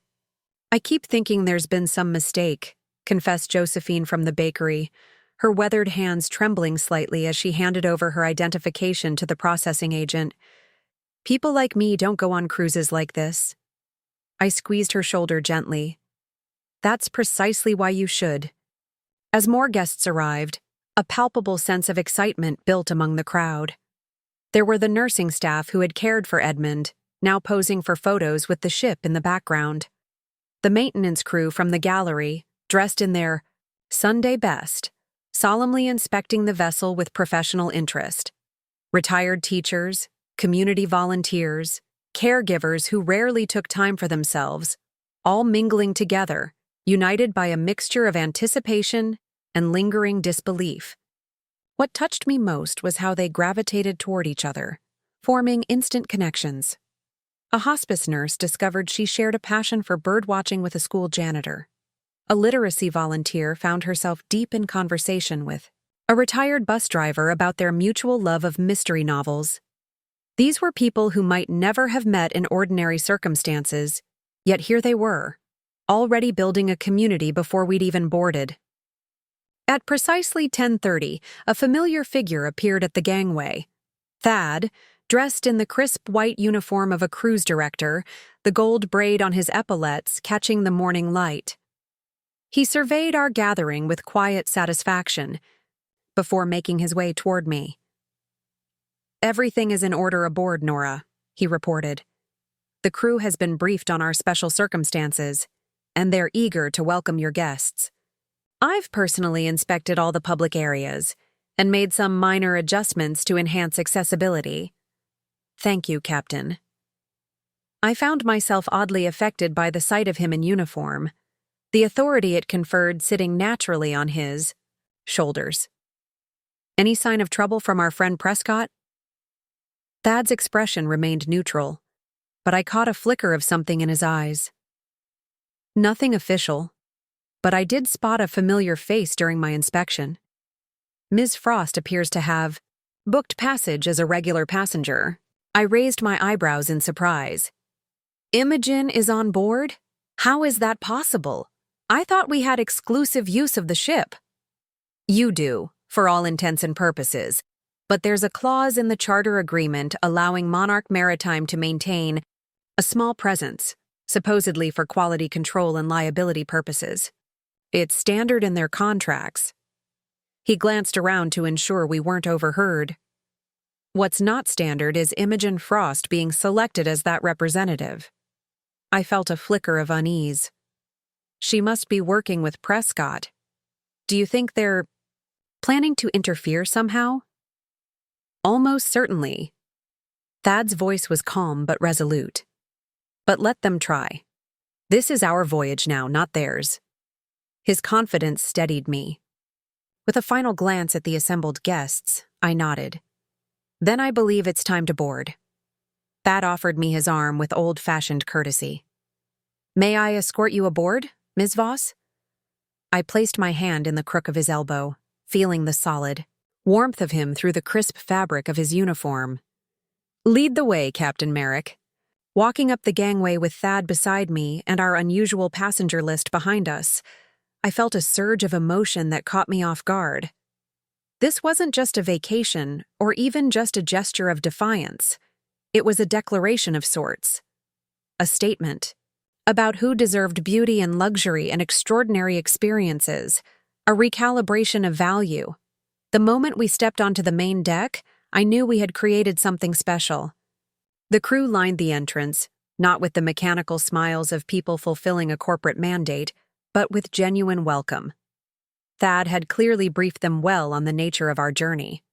I keep thinking there's been some mistake, confessed Josephine from the bakery, her weathered hands trembling slightly as she handed over her identification to the processing agent. People like me don't go on cruises like this. I squeezed her shoulder gently. That's precisely why you should. As more guests arrived, a palpable sense of excitement built among the crowd. There were the nursing staff who had cared for Edmund, now posing for photos with the ship in the background. The maintenance crew from the gallery, dressed in their Sunday best, solemnly inspecting the vessel with professional interest. Retired teachers, community volunteers, caregivers who rarely took time for themselves, all mingling together, united by a mixture of anticipation and lingering disbelief. What touched me most was how they gravitated toward each other, forming instant connections. A hospice nurse discovered she shared a passion for birdwatching with a school janitor. A literacy volunteer found herself deep in conversation with a retired bus driver about their mutual love of mystery novels. These were people who might never have met in ordinary circumstances, yet here they were, already building a community before we'd even boarded. At precisely 10:30, a familiar figure appeared at the gangway. Thad, dressed in the crisp white uniform of a cruise director, the gold braid on his epaulets catching the morning light. He surveyed our gathering with quiet satisfaction before making his way toward me. "Everything is in order aboard, Nora," he reported. "The crew has been briefed on our special circumstances, and they're eager to welcome your guests. I've personally inspected all the public areas and made some minor adjustments to enhance accessibility." "Thank you, Captain." I found myself oddly affected by the sight of him in uniform, the authority it conferred sitting naturally on his shoulders. "Any sign of trouble from our friend Prescott?" Thad's expression remained neutral, but I caught a flicker of something in his eyes. "Nothing official, but I did spot a familiar face during my inspection. Ms. Frost appears to have booked passage as a regular passenger." I raised my eyebrows in surprise. "Imogen is on board? How is that possible? I thought we had exclusive use of the ship." "You do, for all intents and purposes, but there's a clause in the charter agreement allowing Monarch Maritime to maintain a small presence, supposedly for quality control and liability purposes. It's standard in their contracts." He glanced around to ensure we weren't overheard. "What's not standard is Imogen Frost being selected as that representative." I felt a flicker of unease. "She must be working with Prescott. Do you think they're planning to interfere somehow?" "Almost certainly." Thad's voice was calm but resolute. "But let them try. This is our voyage now, not theirs." His confidence steadied me. With a final glance at the assembled guests, I nodded. "Then I believe it's time to board." Thad offered me his arm with old-fashioned courtesy. "May I escort you aboard, Ms. Voss?" I placed my hand in the crook of his elbow, feeling the solid warmth of him through the crisp fabric of his uniform. "Lead the way, Captain Merrick." Walking up the gangway with Thad beside me and our unusual passenger list behind us, I felt a surge of emotion that caught me off guard. This wasn't just a vacation or even just a gesture of defiance. It was a declaration of sorts. A statement about who deserved beauty and luxury and extraordinary experiences, a recalibration of value. The moment we stepped onto the main deck, I knew we had created something special. The crew lined the entrance, not with the mechanical smiles of people fulfilling a corporate mandate, but with genuine welcome. Thad had clearly briefed them well on the nature of our journey.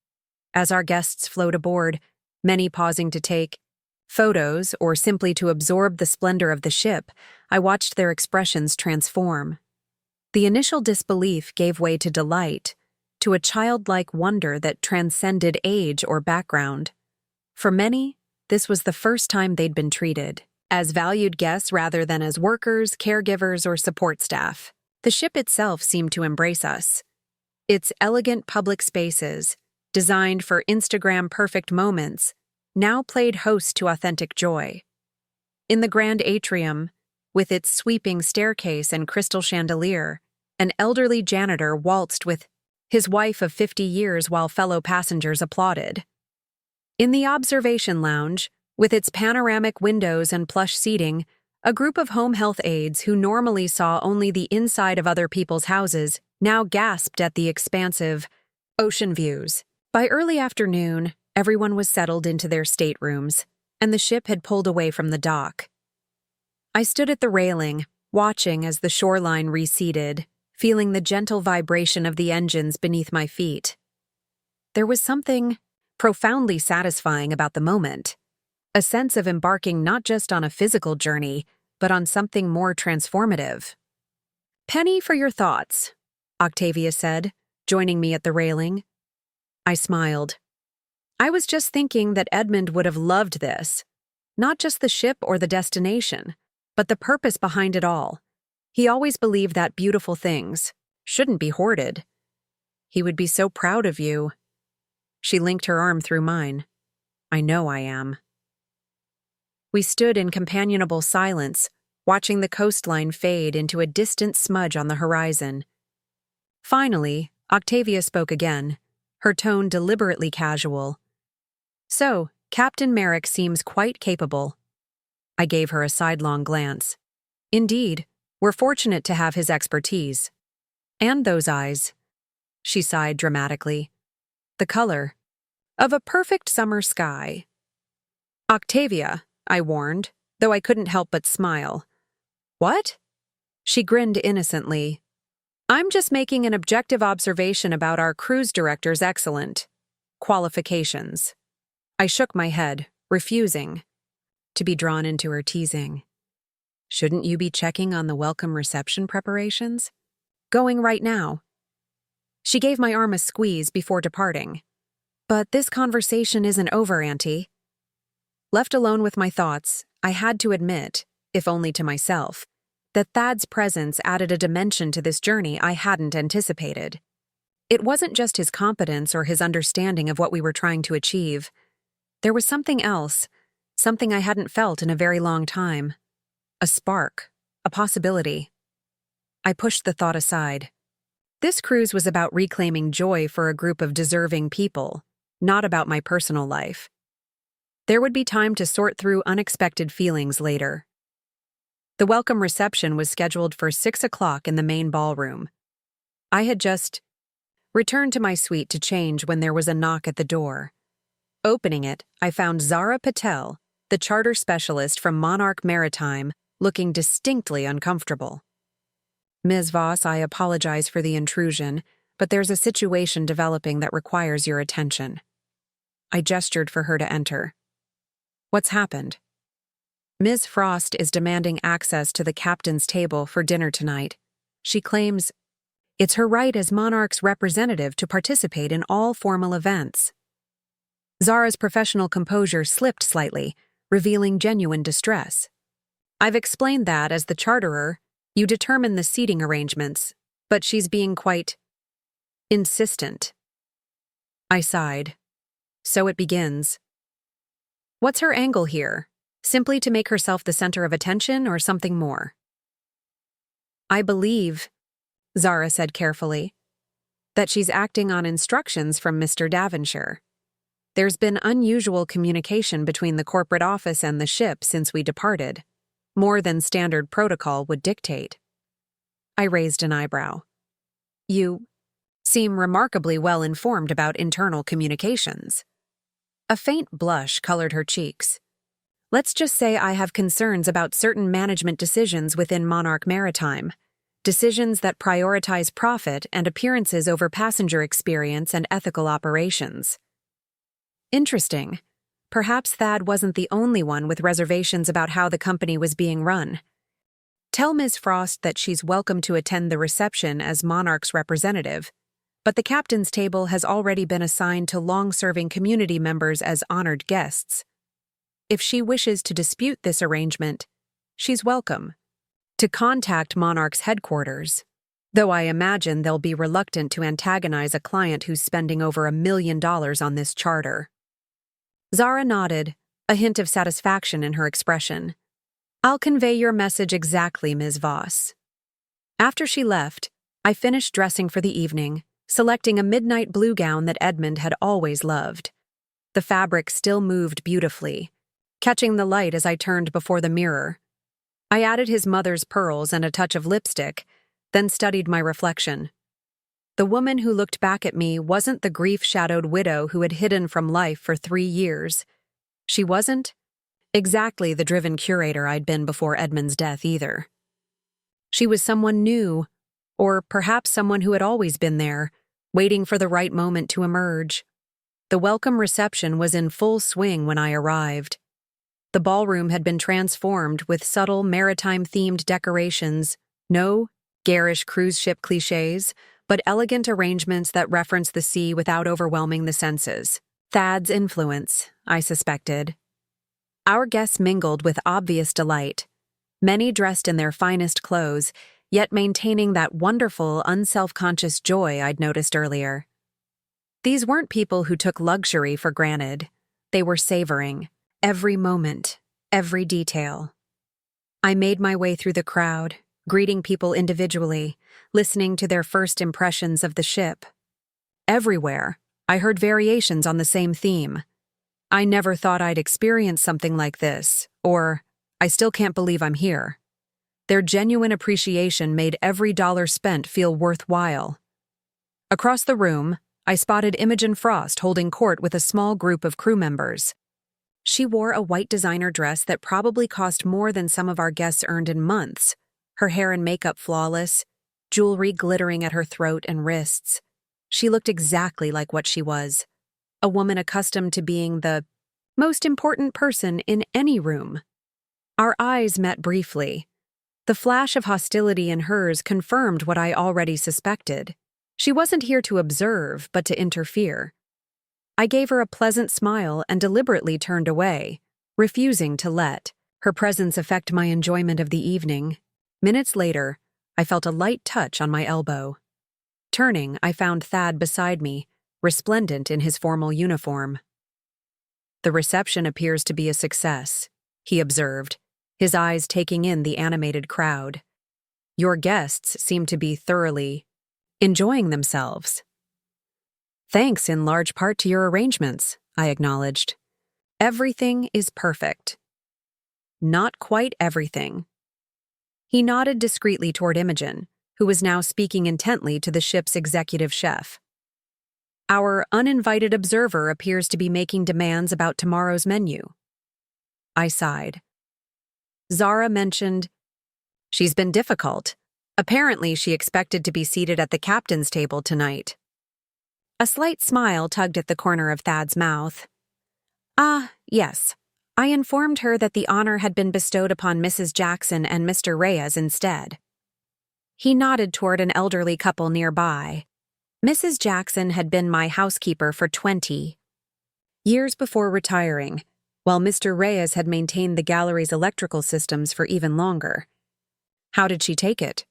As our guests flowed aboard, many pausing to take photos or simply to absorb the splendor of the ship, I watched their expressions transform. The initial disbelief gave way to delight, to a childlike wonder that transcended age or background. For many, this was the first time they'd been treated as valued guests rather than as workers, caregivers, or support staff. The ship itself seemed to embrace us. Its elegant public spaces, designed for Instagram-perfect moments, now played host to authentic joy. In the grand atrium, with its sweeping staircase and crystal chandelier, an elderly janitor waltzed with his wife of 50 years while fellow passengers applauded. In the observation lounge, with its panoramic windows and plush seating, a group of home health aides who normally saw only the inside of other people's houses now gasped at the expansive ocean views. By early afternoon, everyone was settled into their staterooms, and the ship had pulled away from the dock. I stood at the railing, watching as the shoreline receded, feeling the gentle vibration of the engines beneath my feet. There was something profoundly satisfying about the moment, a sense of embarking not just on a physical journey, but on something more transformative. "Penny for your thoughts," Octavia said, joining me at the railing. I smiled. "I was just thinking that Edmund would have loved this. Not just the ship or the destination, but the purpose behind it all. He always believed that beautiful things shouldn't be hoarded. He would be so proud of you." She linked her arm through mine. "I know I am." We stood in companionable silence, watching the coastline fade into a distant smudge on the horizon. Finally, Octavia spoke again, her tone deliberately casual. "So, Captain Merrick seems quite capable." I gave her a sidelong glance. "Indeed, We're fortunate to have his expertise. And those eyes. She sighed dramatically. The color of a perfect summer sky. Octavia, I warned, though I couldn't help but smile. What? She grinned innocently. I'm just making an objective observation about our cruise director's excellent qualifications. I shook my head, refusing to be drawn into her teasing. Shouldn't you be checking on the welcome reception preparations? Going right now. She gave my arm a squeeze before departing. But this conversation isn't over, Auntie. Left alone with my thoughts, I had to admit, if only to myself, that Thad's presence added a dimension to this journey I hadn't anticipated. It wasn't just his competence or his understanding of what we were trying to achieve. There was something else, something I hadn't felt in a very long time. A spark, a possibility. I pushed the thought aside. This cruise was about reclaiming joy for a group of deserving people, not about my personal life. There would be time to sort through unexpected feelings later. The welcome reception was scheduled for 6 o'clock in the main ballroom. I had just returned to my suite to change when there was a knock at the door. Opening it, I found Zara Patel, the charter specialist from Monarch Maritime, looking distinctly uncomfortable. Ms. Voss, I apologize for the intrusion, but there's a situation developing that requires your attention. I gestured for her to enter. What's happened? Ms. Frost is demanding access to the captain's table for dinner tonight. She claims it's her right as Monarch's representative to participate in all formal events. Zara's professional composure slipped slightly, revealing genuine distress. I've explained that, as the charterer, you determine the seating arrangements, but she's being quite insistent. I sighed. So it begins. What's her angle here? Simply to make herself the center of attention or something more? I believe, Zara said carefully, that she's acting on instructions from Mr. Davonshire. There's been unusual communication between the corporate office and the ship since we departed, more than standard protocol would dictate. I raised an eyebrow. You seem remarkably well informed about internal communications. A faint blush colored her cheeks. Let's just say I have concerns about certain management decisions within Monarch Maritime, decisions that prioritize profit and appearances over passenger experience and ethical operations. Interesting. Perhaps Thad wasn't the only one with reservations about how the company was being run. Tell Ms. Frost that she's welcome to attend the reception as Monarch's representative, but the captain's table has already been assigned to long-serving community members as honored guests. If she wishes to dispute this arrangement, she's welcome to contact Monarch's headquarters, though I imagine they'll be reluctant to antagonize a client who's spending over $1 million on this charter. Zara nodded, a hint of satisfaction in her expression. I'll convey your message exactly, Ms. Voss. After she left, I finished dressing for the evening, selecting a midnight blue gown that Edmund had always loved. The fabric still moved beautifully, catching the light as I turned before the mirror. I added his mother's pearls and a touch of lipstick, then studied my reflection. The woman who looked back at me wasn't the grief-shadowed widow who had hidden from life for 3 years. She wasn't exactly the driven curator I'd been before Edmund's death either. She was someone new, or perhaps someone who had always been there, waiting for the right moment to emerge. The welcome reception was in full swing when I arrived. The ballroom had been transformed with subtle maritime-themed decorations, no garish cruise ship cliches, but elegant arrangements that reference the sea without overwhelming the senses. Thad's influence, I suspected. Our guests mingled with obvious delight, many dressed in their finest clothes, yet maintaining that wonderful, unself-conscious joy I'd noticed earlier. These weren't people who took luxury for granted. They were savoring every moment, every detail. I made my way through the crowd, greeting people individually, listening to their first impressions of the ship. Everywhere, I heard variations on the same theme. I never thought I'd experience something like this, or I still can't believe I'm here. Their genuine appreciation made every dollar spent feel worthwhile. Across the room, I spotted Imogen Frost holding court with a small group of crew members. She wore a white designer dress that probably cost more than some of our guests earned in months, her hair and makeup flawless, jewelry glittering at her throat and wrists. She looked exactly like what she was, a woman accustomed to being the most important person in any room. Our eyes met briefly. The flash of hostility in hers confirmed what I already suspected. She wasn't here to observe, but to interfere. I gave her a pleasant smile and deliberately turned away, refusing to let her presence affect my enjoyment of the evening. Minutes later, I felt a light touch on my elbow. Turning, I found Thad beside me, resplendent in his formal uniform. "The reception appears to be a success," he observed, his eyes taking in the animated crowd. "Your guests seem to be thoroughly enjoying themselves." "Thanks in large part to your arrangements," I acknowledged. "Everything is perfect." "Not quite everything." He nodded discreetly toward Imogen, who was now speaking intently to the ship's executive chef. "Our uninvited observer appears to be making demands about tomorrow's menu." I sighed. Zara mentioned, "She's been difficult. Apparently, she expected to be seated at the captain's table tonight." A slight smile tugged at the corner of Thad's mouth. "Ah, yes. I informed her that the honor had been bestowed upon Mrs. Jackson and Mr. Reyes instead." He nodded toward an elderly couple nearby. "Mrs. Jackson had been my housekeeper for 20 years before retiring, while Mr. Reyes had maintained the gallery's electrical systems for even longer." "How did she take it?"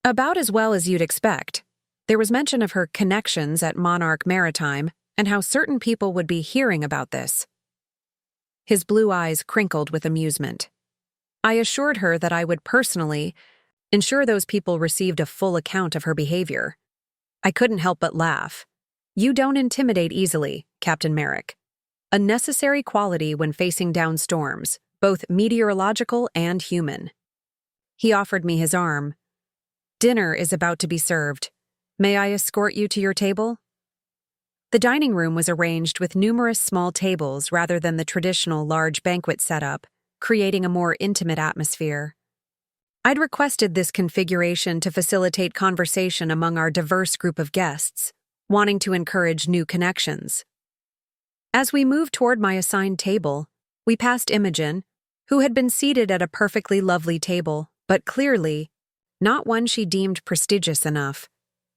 "About as well as you'd expect. There was mention of her connections at Monarch Maritime and how certain people would be hearing about this." His blue eyes crinkled with amusement. I assured her that I would personally ensure those people received a full account of her behavior. I couldn't help but laugh. "You don't intimidate easily, Captain Merrick. A necessary quality when facing down storms, both meteorological and human." He offered me his arm. "Dinner is about to be served. May I escort you to your table?" The dining room was arranged with numerous small tables rather than the traditional large banquet setup, creating a more intimate atmosphere. I'd requested this configuration to facilitate conversation among our diverse group of guests, wanting to encourage new connections. As we moved toward my assigned table, we passed Imogen, who had been seated at a perfectly lovely table, but clearly not one she deemed prestigious enough.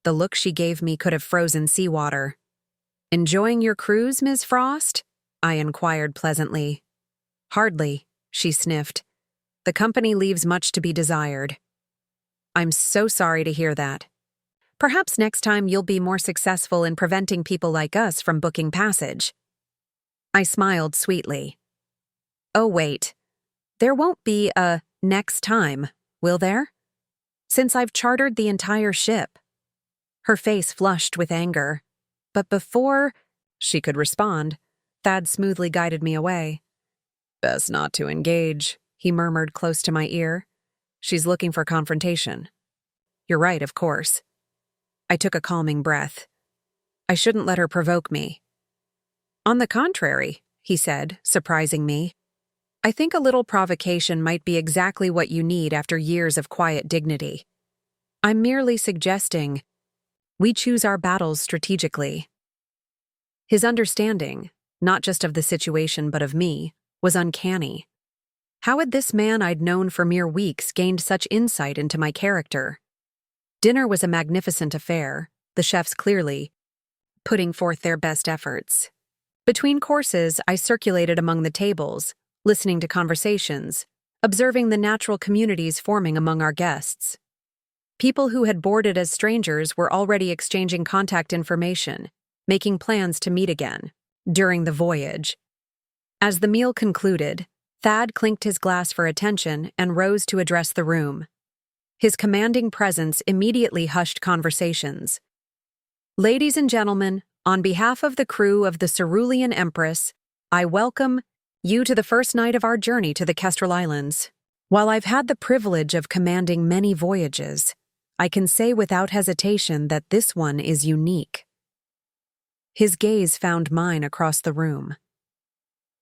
The look she gave me could have frozen seawater. "Enjoying your cruise, Ms. Frost?" I inquired pleasantly. "Hardly," she sniffed. "The company leaves much to be desired." "I'm so sorry to hear that. Perhaps next time you'll be more successful in preventing people like us from booking passage." I smiled sweetly. "Oh, wait. There won't be a next time, will there? Since I've chartered the entire ship." Her face flushed with anger. But before she could respond, Thad smoothly guided me away. "Best not to engage," he murmured close to my ear. "She's looking for confrontation." "You're right, of course." I took a calming breath. "I shouldn't let her provoke me." "On the contrary," he said, surprising me. "I think a little provocation might be exactly what you need after years of quiet dignity. I'm merely suggesting we choose our battles strategically." His understanding, not just of the situation but of me, was uncanny. How had this man I'd known for mere weeks gained such insight into my character? Dinner was a magnificent affair, the chefs clearly putting forth their best efforts. Between courses, I circulated among the tables, listening to conversations, observing the natural communities forming among our guests. People who had boarded as strangers were already exchanging contact information, making plans to meet again during the voyage. As the meal concluded, Thad clinked his glass for attention and rose to address the room. His commanding presence immediately hushed conversations. "Ladies and gentlemen, on behalf of the crew of the Cerulean Empress, I welcome you to the first night of our journey to the Kestrel Islands. While I've had the privilege of commanding many voyages, I can say without hesitation that this one is unique. His gaze found mine across the room.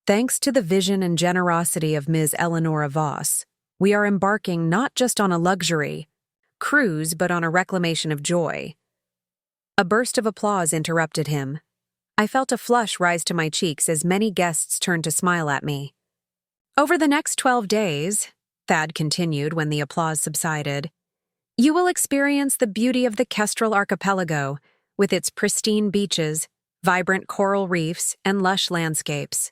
Thanks to the vision and generosity of Ms. Eleonora Voss, we are embarking not just on a luxury cruise but on a reclamation of joy. A burst of applause interrupted him. I felt a flush rise to my cheeks as many guests turned to smile at me. Over the next 12 days, Thad continued when the applause subsided, you will experience the beauty of the Kestrel archipelago, with its pristine beaches, vibrant coral reefs, and lush landscapes.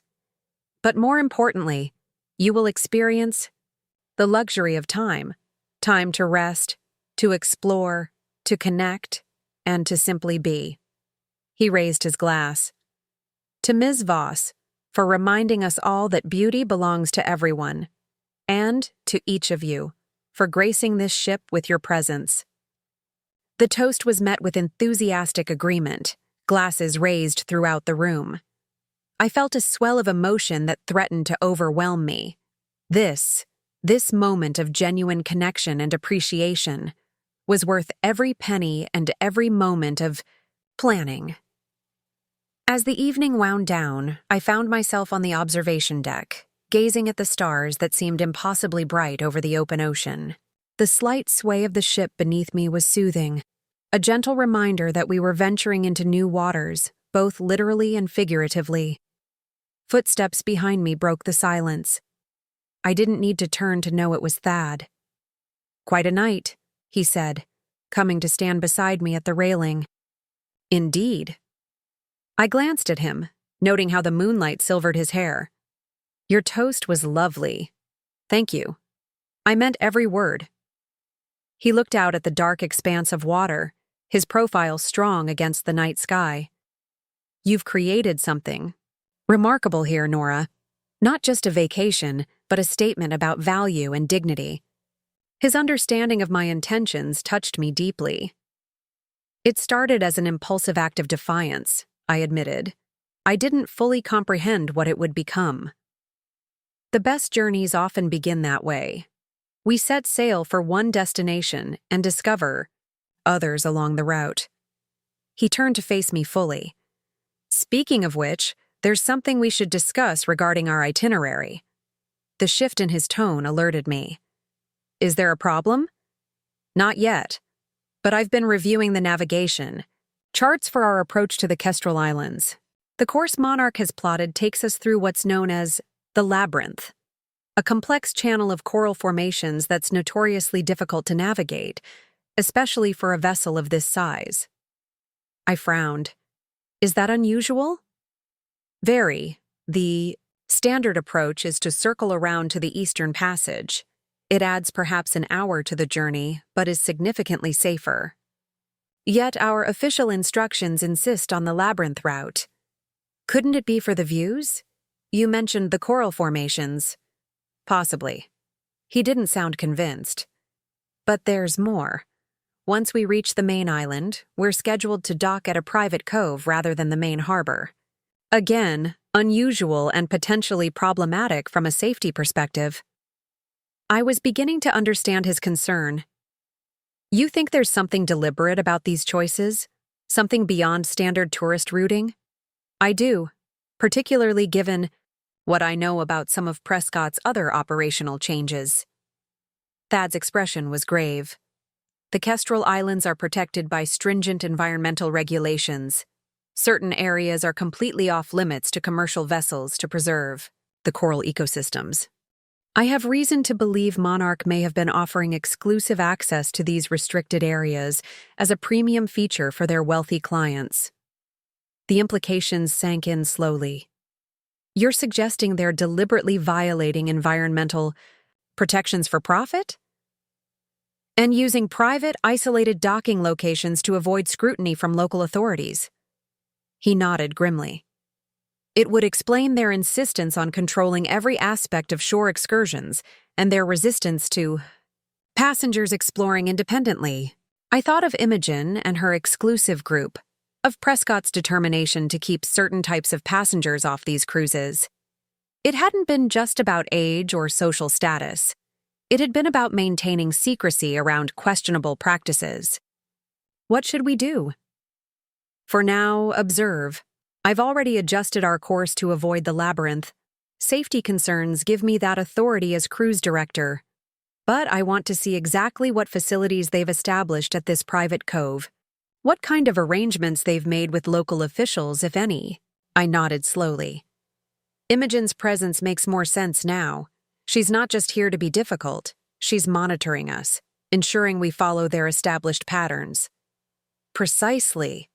But more importantly, you will experience the luxury of time to rest, to explore, to connect, and to simply be. He raised his glass. To Ms. Voss, for reminding us all that beauty belongs to everyone, and to each of you, for gracing this ship with your presence. The toast was met with enthusiastic agreement, glasses raised throughout the room. I felt a swell of emotion that threatened to overwhelm me. This moment of genuine connection and appreciation was worth every penny and every moment of planning. As the evening wound down, I found myself on the observation deck, gazing at the stars that seemed impossibly bright over the open ocean. The slight sway of the ship beneath me was soothing, a gentle reminder that we were venturing into new waters, both literally and figuratively. Footsteps behind me broke the silence. I didn't need to turn to know it was Thad. "Quite a night," he said, coming to stand beside me at the railing. "Indeed." I glanced at him, noting how the moonlight silvered his hair. "Your toast was lovely. Thank you. I meant every word." He looked out at the dark expanse of water, his profile strong against the night sky. "You've created something remarkable here, Nora. Not just a vacation, but a statement about value and dignity." His understanding of my intentions touched me deeply. "It started as an impulsive act of defiance," I admitted. "I didn't fully comprehend what it would become." The best journeys often begin that way. We set sail for one destination and discover others along the route. He turned to face me fully. "Speaking of which, there's something we should discuss regarding our itinerary." The shift in his tone alerted me. "Is there a problem?" "Not yet, but I've been reviewing the navigation. Charts for our approach to the Kestrel Islands. The course Monarch has plotted takes us through what's known as the labyrinth, a complex channel of coral formations that's notoriously difficult to navigate, especially for a vessel of this size." I frowned. "Is that unusual?" "Very. The standard approach is to circle around to the Eastern Passage. It adds perhaps an hour to the journey, but is significantly safer. Yet our official instructions insist on the labyrinth route. Couldn't it be for the views? You mentioned the coral formations." "Possibly." He didn't sound convinced. "But there's more. Once we reach the main island, we're scheduled to dock at a private cove rather than the main harbor. Again, unusual and potentially problematic from a safety perspective." I was beginning to understand his concern. "You think there's something deliberate about these choices? Something beyond standard tourist routing?" "I do, particularly given what I know about some of Prescott's other operational changes." Thad's expression was grave. "The Kestrel Islands are protected by stringent environmental regulations. Certain areas are completely off limits to commercial vessels to preserve the coral ecosystems. I have reason to believe Monarch may have been offering exclusive access to these restricted areas as a premium feature for their wealthy clients." The implications sank in slowly. "You're suggesting they're deliberately violating environmental protections for profit? And using private, isolated docking locations to avoid scrutiny from local authorities?" He nodded grimly. "It would explain their insistence on controlling every aspect of shore excursions and their resistance to passengers exploring independently." I thought of Imogen and her exclusive group, of Prescott's determination to keep certain types of passengers off these cruises. It hadn't been just about age or social status. It had been about maintaining secrecy around questionable practices. What should we do? For now, observe. I've already adjusted our course to avoid the labyrinth. Safety concerns give me that authority as cruise director. But I want to see exactly what facilities they've established at this private cove. What kind of arrangements they've made with local officials, if any. I nodded slowly. Imogen's presence makes more sense now. She's not just here to be difficult, she's monitoring us, ensuring we follow their established patterns. Precisely.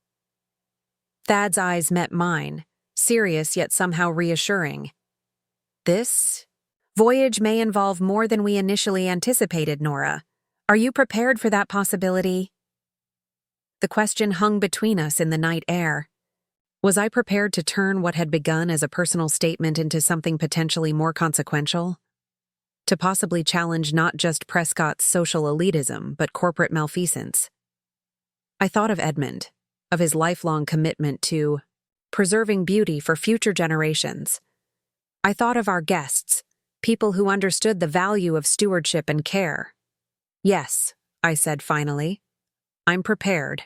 Thad's eyes met mine, serious yet somehow reassuring. This voyage may involve more than we initially anticipated, Nora. Are you prepared for that possibility? The question hung between us in the night air. Was I prepared to turn what had begun as a personal statement into something potentially more consequential? To possibly challenge not just Prescott's social elitism, but corporate malfeasance. I thought of Edmund, of his lifelong commitment to preserving beauty for future generations. I thought of our guests, people who understood the value of stewardship and care. Yes, I said finally. I'm prepared.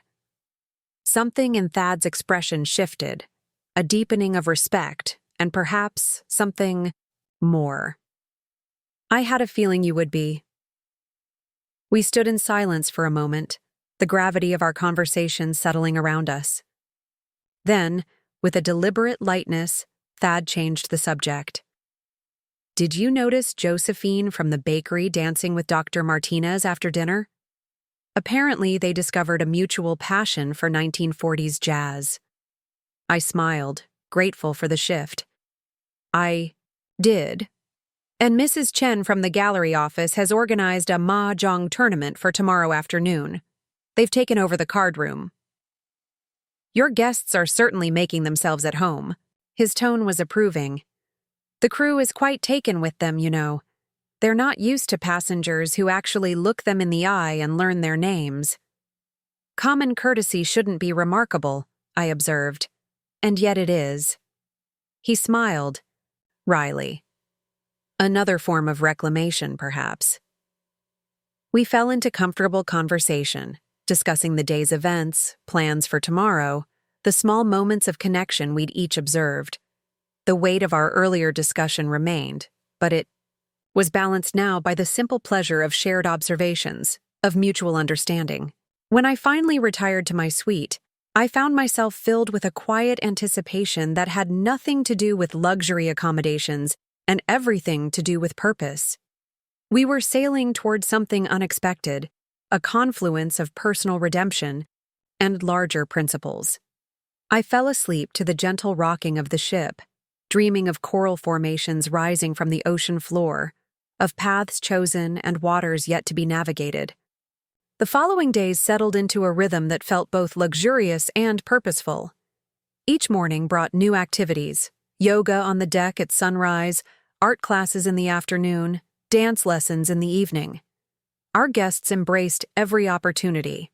Something in Thad's expression shifted, a deepening of respect, and perhaps something more. I had a feeling you would be. We stood in silence for a moment, the gravity of our conversation settling around us. Then, with a deliberate lightness, Thad changed the subject. Did you notice Josephine from the bakery dancing with Dr. Martinez after dinner? Apparently, they discovered a mutual passion for 1940s jazz. I smiled, grateful for the shift. I did. And Mrs. Chen from the gallery office has organized a mahjong tournament for tomorrow afternoon. They've taken over the card room. Your guests are certainly making themselves at home. His tone was approving. The crew is quite taken with them, you know. They're not used to passengers who actually look them in the eye and learn their names. Common courtesy shouldn't be remarkable, I observed. And yet it is. He smiled, wryly. Another form of reclamation, perhaps. We fell into comfortable conversation, discussing the day's events, plans for tomorrow, the small moments of connection we'd each observed. The weight of our earlier discussion remained, but it was balanced now by the simple pleasure of shared observations, of mutual understanding. When I finally retired to my suite, I found myself filled with a quiet anticipation that had nothing to do with luxury accommodations and everything to do with purpose. We were sailing toward something unexpected, a confluence of personal redemption and larger principles. I fell asleep to the gentle rocking of the ship, dreaming of coral formations rising from the ocean floor, of paths chosen and waters yet to be navigated. The following days settled into a rhythm that felt both luxurious and purposeful. Each morning brought new activities: yoga on the deck at sunrise, art classes in the afternoon, dance lessons in the evening. Our guests embraced every opportunity,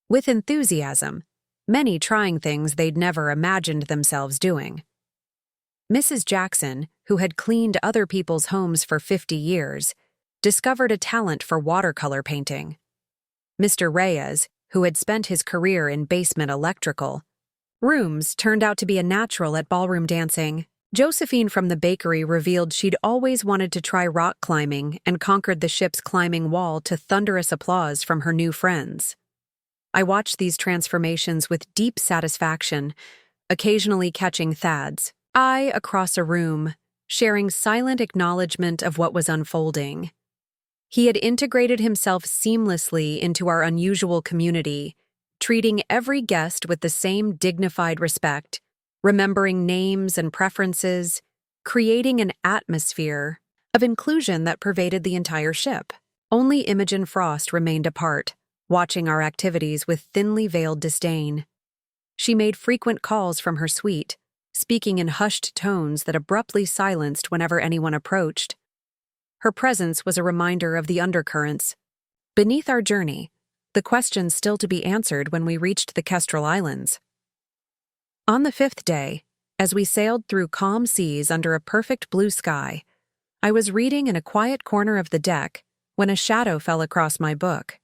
with enthusiasm, many trying things they'd never imagined themselves doing. Mrs. Jackson, who had cleaned other people's homes for 50 years, discovered a talent for watercolor painting. Mr. Reyes, who had spent his career in basement electrical rooms, turned out to be a natural at ballroom dancing. Josephine from the bakery revealed she'd always wanted to try rock climbing and conquered the ship's climbing wall to thunderous applause from her new friends. I watched these transformations with deep satisfaction, occasionally catching Thad's eye across a room, sharing silent acknowledgement of what was unfolding. He had integrated himself seamlessly into our unusual community, treating every guest with the same dignified respect, remembering names and preferences, creating an atmosphere of inclusion that pervaded the entire ship. Only Imogen Frost remained apart, watching our activities with thinly veiled disdain. She made frequent calls from her suite, speaking in hushed tones that abruptly silenced whenever anyone approached. Her presence was a reminder of the undercurrents beneath our journey, the questions still to be answered when we reached the Kestrel Islands. On the 5th day, as we sailed through calm seas under a perfect blue sky, I was reading in a quiet corner of the deck when a shadow fell across my book.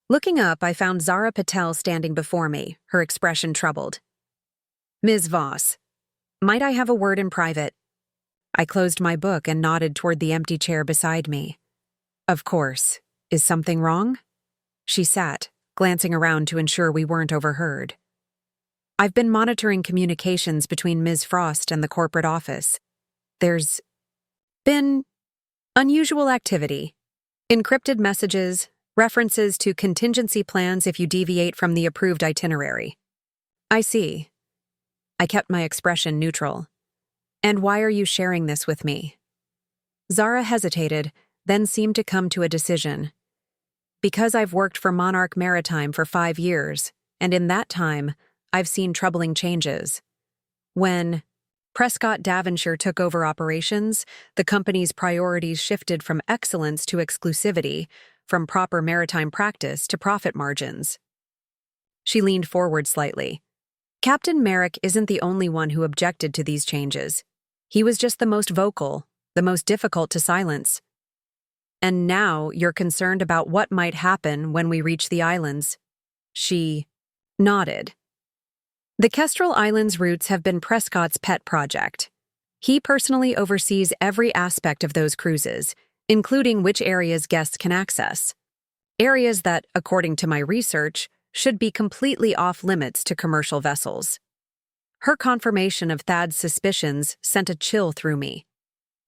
Looking up, I found Zara Patel standing before me, her expression troubled. "Ms. Voss, might I have a word in private?" I closed my book and nodded toward the empty chair beside me. "Of course. Is something wrong?" She sat, glancing around to ensure we weren't overheard. "I've been monitoring communications between Ms. Frost and the corporate office. There's been unusual activity. Encrypted messages, references to contingency plans if you deviate from the approved itinerary." "I see." I kept my expression neutral. "And why are you sharing this with me?" Zara hesitated, then seemed to come to a decision. "Because I've worked for Monarch Maritime for 5 years, and in that time, I've seen troubling changes. When Prescott Davonshire took over operations, the company's priorities shifted from excellence to exclusivity, from proper maritime practice to profit margins." She leaned forward slightly. "Captain Merrick isn't the only one who objected to these changes. He was just the most vocal, the most difficult to silence. And now you're concerned about what might happen when we reach the islands." She nodded. "The Kestrel Islands routes have been Prescott's pet project. He personally oversees every aspect of those cruises, including which areas guests can access. Areas that, according to my research, should be completely off-limits to commercial vessels." Her confirmation of Thad's suspicions sent a chill through me.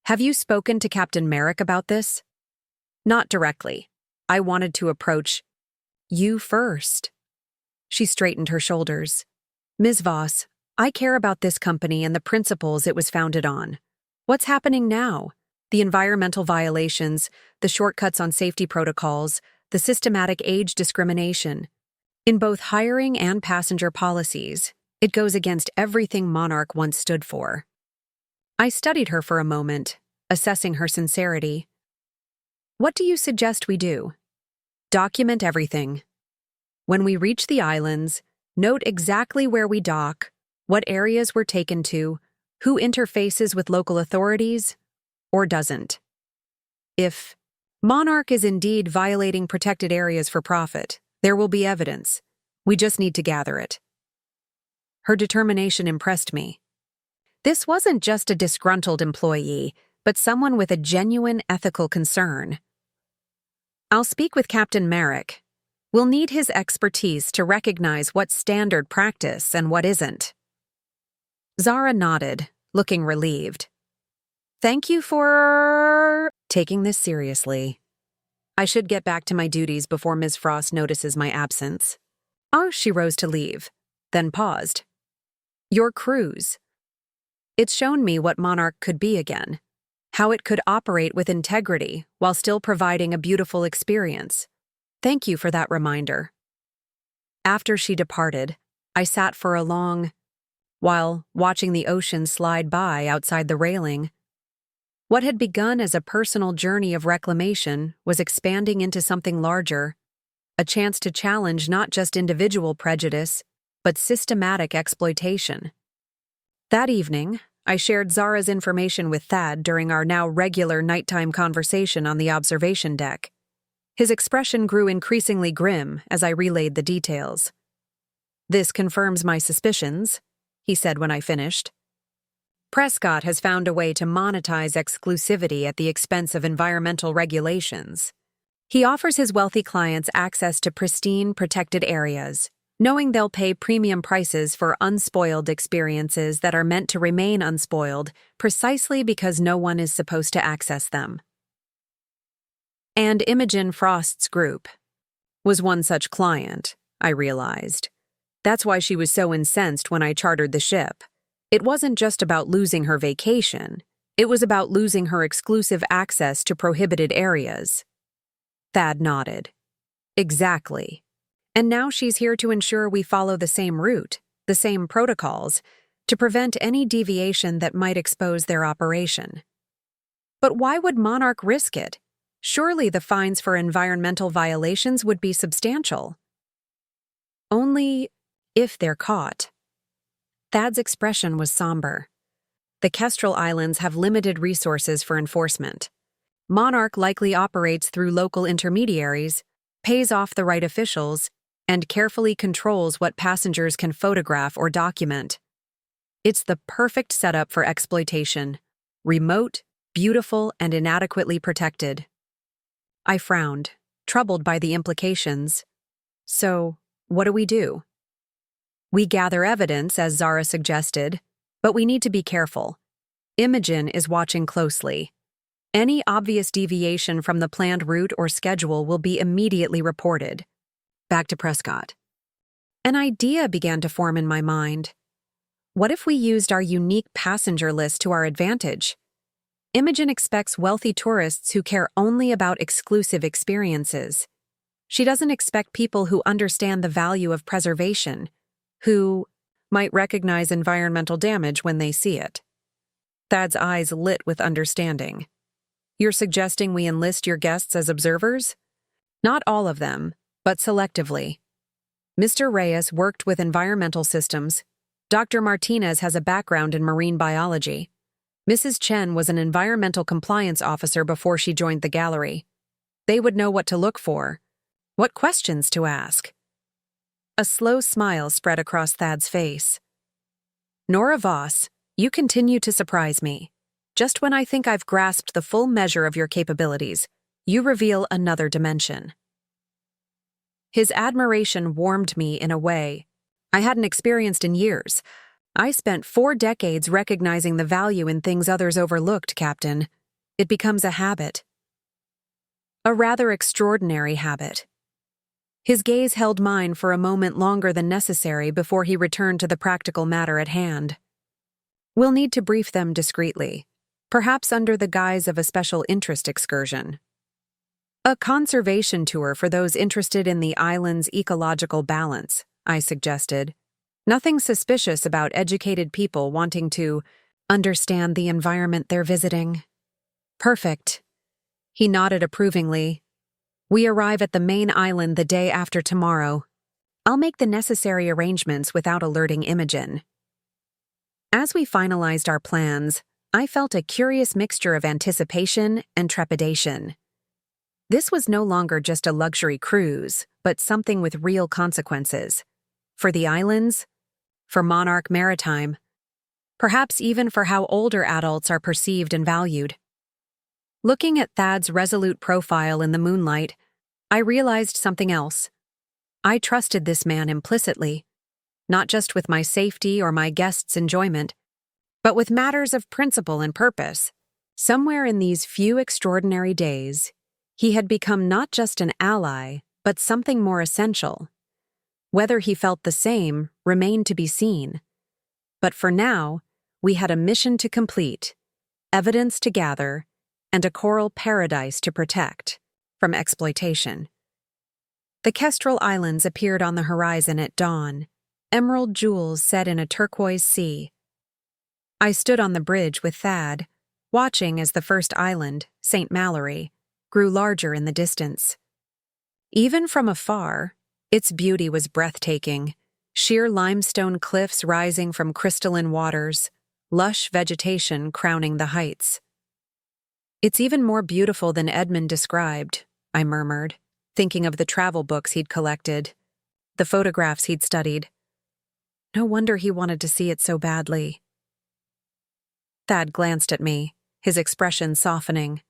"Have you spoken to Captain Merrick about this?" "Not directly. I wanted to approach you first." She straightened her shoulders. "Ms. Voss, I care about this company and the principles it was founded on. What's happening now? The environmental violations, the shortcuts on safety protocols, the systematic age discrimination. In both hiring and passenger policies, it goes against everything Monarch once stood for." I studied her for a moment, assessing her sincerity. "What do you suggest we do?" "Document everything. When we reach the islands, note exactly where we dock, what areas we're taken to, who interfaces with local authorities, or doesn't. If Monarch is indeed violating protected areas for profit, there will be evidence. We just need to gather it." Her determination impressed me. This wasn't just a disgruntled employee, but someone with a genuine ethical concern. "I'll speak with Captain Merrick. We'll need his expertise to recognize what's standard practice and what isn't." Zara nodded, looking relieved. "Thank you for taking this seriously. I should get back to my duties before Ms. Frost notices my absence." She rose to leave, then paused. "Your cruise. It's shown me what Monarch could be again, how it could operate with integrity while still providing a beautiful experience. Thank you for that reminder." After she departed, I sat for a long while watching the ocean slide by outside the railing. What had begun as a personal journey of reclamation was expanding into something larger, a chance to challenge not just individual prejudice, but systematic exploitation. That evening, I shared Zara's information with Thad during our now regular nighttime conversation on the observation deck. His expression grew increasingly grim as I relayed the details. "This confirms my suspicions," he said when I finished. "Prescott has found a way to monetize exclusivity at the expense of environmental regulations. He offers his wealthy clients access to pristine, protected areas, knowing they'll pay premium prices for unspoiled experiences that are meant to remain unspoiled precisely because no one is supposed to access them." And Imogen Frost's group was one such client, I realized. That's why she was so incensed when I chartered the ship. It wasn't just about losing her vacation. It was about losing her exclusive access to prohibited areas. Thad nodded. "Exactly. And now she's here to ensure we follow the same route, the same protocols, to prevent any deviation that might expose their operation." But why would Monarch risk it? Surely the fines for environmental violations would be substantial. Only if they're caught. Thad's expression was somber. The Kestrel Islands have limited resources for enforcement. Monarch likely operates through local intermediaries, pays off the right officials, and carefully controls what passengers can photograph or document. It's the perfect setup for exploitation: remote, beautiful, and inadequately protected. I frowned, troubled by the implications. So, what do? We gather evidence, as Zara suggested, but we need to be careful. Imogen is watching closely. Any obvious deviation from the planned route or schedule will be immediately reported. Back to Prescott. An idea began to form in my mind. What if we used our unique passenger list to our advantage? Imogen expects wealthy tourists who care only about exclusive experiences. She doesn't expect people who understand the value of preservation, who might recognize environmental damage when they see it. Thad's eyes lit with understanding. You're suggesting we enlist your guests as observers? Not all of them, but selectively. Mr. Reyes worked with environmental systems. Dr. Martinez has a background in marine biology. Mrs. Chen was an environmental compliance officer before she joined the gallery. They would know what to look for, what questions to ask. A slow smile spread across Thad's face. Nora Voss, you continue to surprise me. Just when I think I've grasped the full measure of your capabilities, you reveal another dimension. His admiration warmed me in a way I hadn't experienced in years. I spent 4 decades recognizing the value in things others overlooked, Captain. It becomes a habit. A rather extraordinary habit. His gaze held mine for a moment longer than necessary before he returned to the practical matter at hand. We'll need to brief them discreetly, perhaps under the guise of a special interest excursion. A conservation tour for those interested in the island's ecological balance, I suggested. Nothing suspicious about educated people wanting to understand the environment they're visiting. Perfect. He nodded approvingly. We arrive at the main island the day after tomorrow. I'll make the necessary arrangements without alerting Imogen. As we finalized our plans, I felt a curious mixture of anticipation and trepidation. This was no longer just a luxury cruise, but something with real consequences. For the islands, for Monarch Maritime, perhaps even for how older adults are perceived and valued. Looking at Thad's resolute profile in the moonlight, I realized something else. I trusted this man implicitly, not just with my safety or my guests' enjoyment, but with matters of principle and purpose. Somewhere in these few extraordinary days, he had become not just an ally, but something more essential. Whether he felt the same remained to be seen. But for now, we had a mission to complete, evidence to gather, and a coral paradise to protect from exploitation. The Kestrel Islands appeared on the horizon at dawn, emerald jewels set in a turquoise sea. I stood on the bridge with Thad, watching as the first island, St. Mallory, grew larger in the distance. Even from afar, its beauty was breathtaking: sheer limestone cliffs rising from crystalline waters, lush vegetation crowning the heights. It's even more beautiful than Edmund described, I murmured, thinking of the travel books he'd collected, the photographs he'd studied. No wonder he wanted to see it so badly. Thad glanced at me, his expression softening.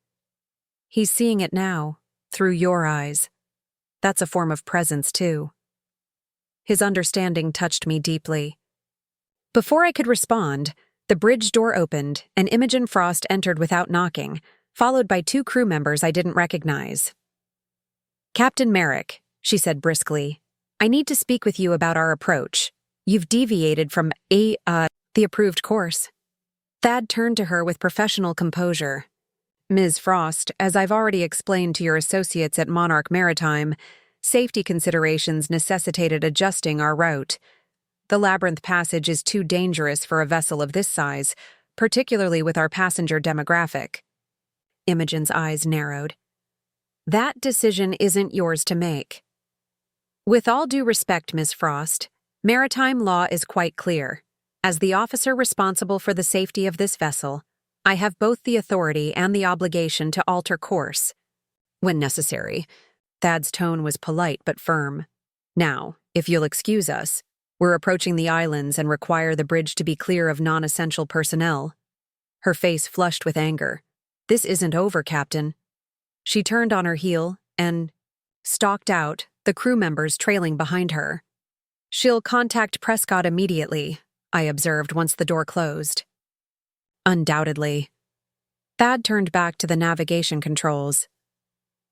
He's seeing it now, through your eyes. That's a form of presence, too. His understanding touched me deeply. Before I could respond, the bridge door opened and Imogen Frost entered without knocking, followed by 2 crew members I didn't recognize. Captain Merrick, she said briskly, I need to speak with you about our approach. You've deviated from the approved course. Thad turned to her with professional composure. Ms. Frost, as I've already explained to your associates at Monarch Maritime, safety considerations necessitated adjusting our route. The labyrinth passage is too dangerous for a vessel of this size, particularly with our passenger demographic. Imogen's eyes narrowed. That decision isn't yours to make. With all due respect, Ms. Frost, maritime law is quite clear. As the officer responsible for the safety of this vessel, I have both the authority and the obligation to alter course when necessary. Thad's tone was polite but firm. Now, if you'll excuse us, we're approaching the islands and require the bridge to be clear of non-essential personnel. Her face flushed with anger. This isn't over, Captain. She turned on her heel and stalked out, the crew members trailing behind her. She'll contact Prescott immediately, I observed once the door closed. Undoubtedly. Thad turned back to the navigation controls.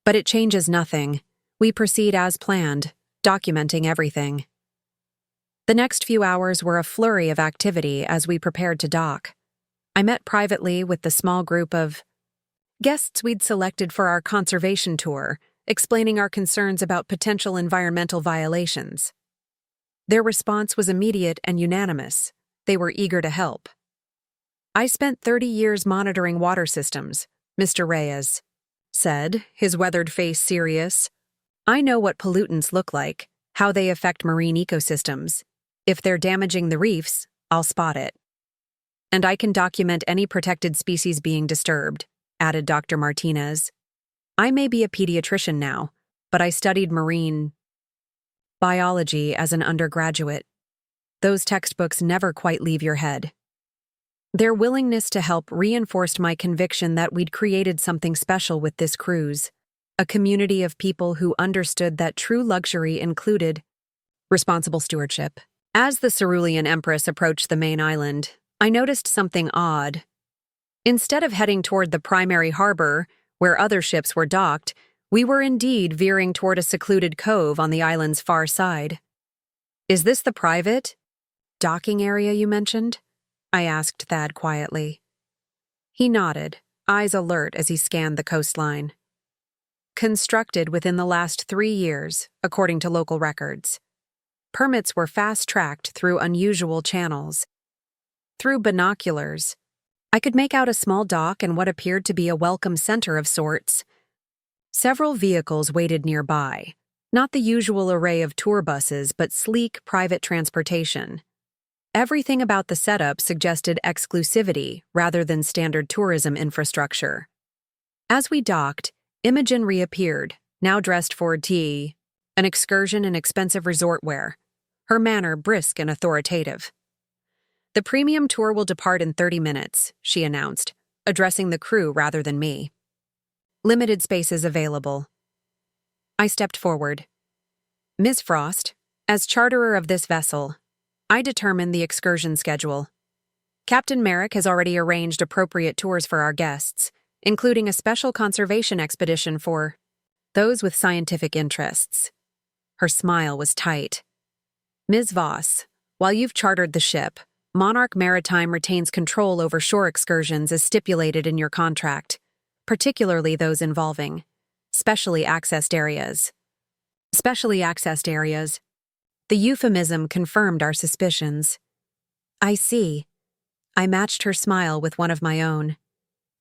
But it changes nothing. We proceed as planned, documenting everything. The next few hours were a flurry of activity as we prepared to dock. I met privately with the small group of guests we'd selected for our conservation tour, explaining our concerns about potential environmental violations. Their response was immediate and unanimous. They were eager to help. I spent 30 years monitoring water systems, Mr. Reyes said, his weathered face serious. I know what pollutants look like, how they affect marine ecosystems. If they're damaging the reefs, I'll spot it. And I can document any protected species being disturbed, added Dr. Martinez. I may be a pediatrician now, but I studied marine biology as an undergraduate. Those textbooks never quite leave your head. Their willingness to help reinforced my conviction that we'd created something special with this cruise, a community of people who understood that true luxury included responsible stewardship. As the Cerulean Empress approached the main island, I noticed something odd. Instead of heading toward the primary harbor, where other ships were docked, we were indeed veering toward a secluded cove on the island's far side. Is this the private docking area you mentioned? I asked Thad quietly. He nodded, eyes alert as he scanned the coastline. Constructed within the last 3 years, according to local records. Permits were fast-tracked through unusual channels. Through binoculars, I could make out a small dock and what appeared to be a welcome center of sorts. Several vehicles waited nearby, not the usual array of tour buses, but sleek private transportation. Everything about the setup suggested exclusivity rather than standard tourism infrastructure. As we docked, Imogen reappeared, now dressed for tea, an excursion in expensive resort wear, her manner brisk and authoritative. The premium tour will depart in 30 minutes, she announced, addressing the crew rather than me. Limited spaces available. I stepped forward. Ms. Frost, as charterer of this vessel, I determine the excursion schedule. Captain Merrick has already arranged appropriate tours for our guests, including a special conservation expedition for those with scientific interests. Her smile was tight. Ms. Voss, while you've chartered the ship, Monarch Maritime retains control over shore excursions as stipulated in your contract, particularly those involving specially accessed areas. Specially accessed areas. The euphemism confirmed our suspicions. I see. I matched her smile with one of my own.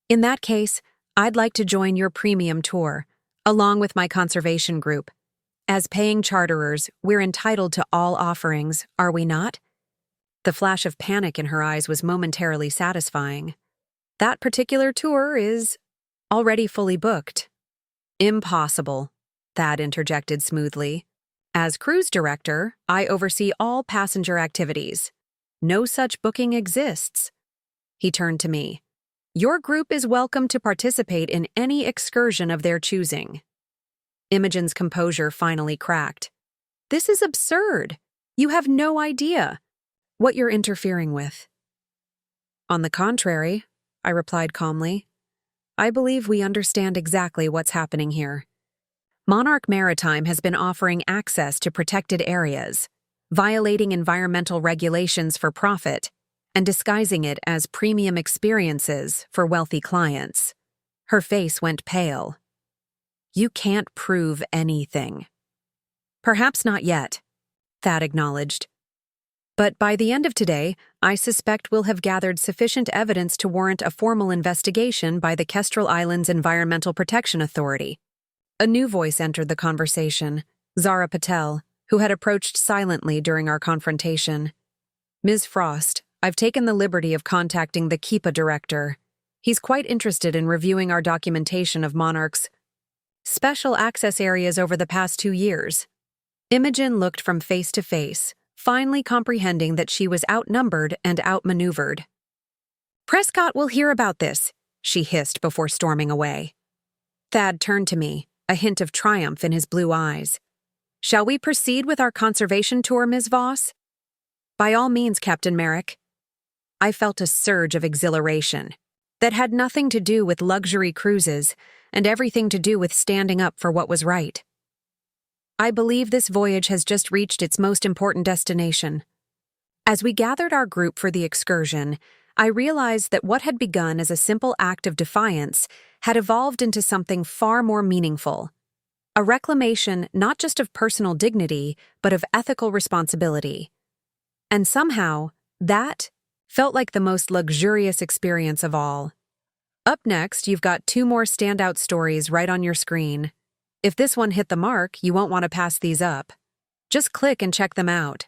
In that case, I'd like to join your premium tour, along with my conservation group. As paying charterers, we're entitled to all offerings, are we not? The flash of panic in her eyes was momentarily satisfying. That particular tour is already fully booked. Impossible, Thad interjected smoothly. As cruise director, I oversee all passenger activities. No such booking exists. He turned to me. Your group is welcome to participate in any excursion of their choosing. Imogen's composure finally cracked. This is absurd. You have no idea what you're interfering with. On the contrary, I replied calmly, I believe we understand exactly what's happening here. Monarch Maritime has been offering access to protected areas, violating environmental regulations for profit, and disguising it as premium experiences for wealthy clients. Her face went pale. You can't prove anything. Perhaps not yet, Thad acknowledged. But by the end of today, I suspect we'll have gathered sufficient evidence to warrant a formal investigation by the Kestrel Islands Environmental Protection Authority. A new voice entered the conversation, Zara Patel, who had approached silently during our confrontation. Ms. Frost, I've taken the liberty of contacting the KEPA director. He's quite interested in reviewing our documentation of Monarch's special access areas over the past 2 years. Imogen looked from face to face, finally comprehending that she was outnumbered and outmaneuvered. "Prescott will hear about this," she hissed before storming away. Thad turned to me, a hint of triumph in his blue eyes. "Shall we proceed with our conservation tour, Ms. Voss?" "By all means, Captain Merrick." I felt a surge of exhilaration that had nothing to do with luxury cruises and everything to do with standing up for what was right. I believe this voyage has just reached its most important destination. As we gathered our group for the excursion, I realized that what had begun as a simple act of defiance had evolved into something far more meaningful. A reclamation not just of personal dignity, but of ethical responsibility. And somehow, that felt like the most luxurious experience of all. Up next, you've got 2 more standout stories right on your screen. If this one hit the mark, you won't want to pass these up. Just click and check them out.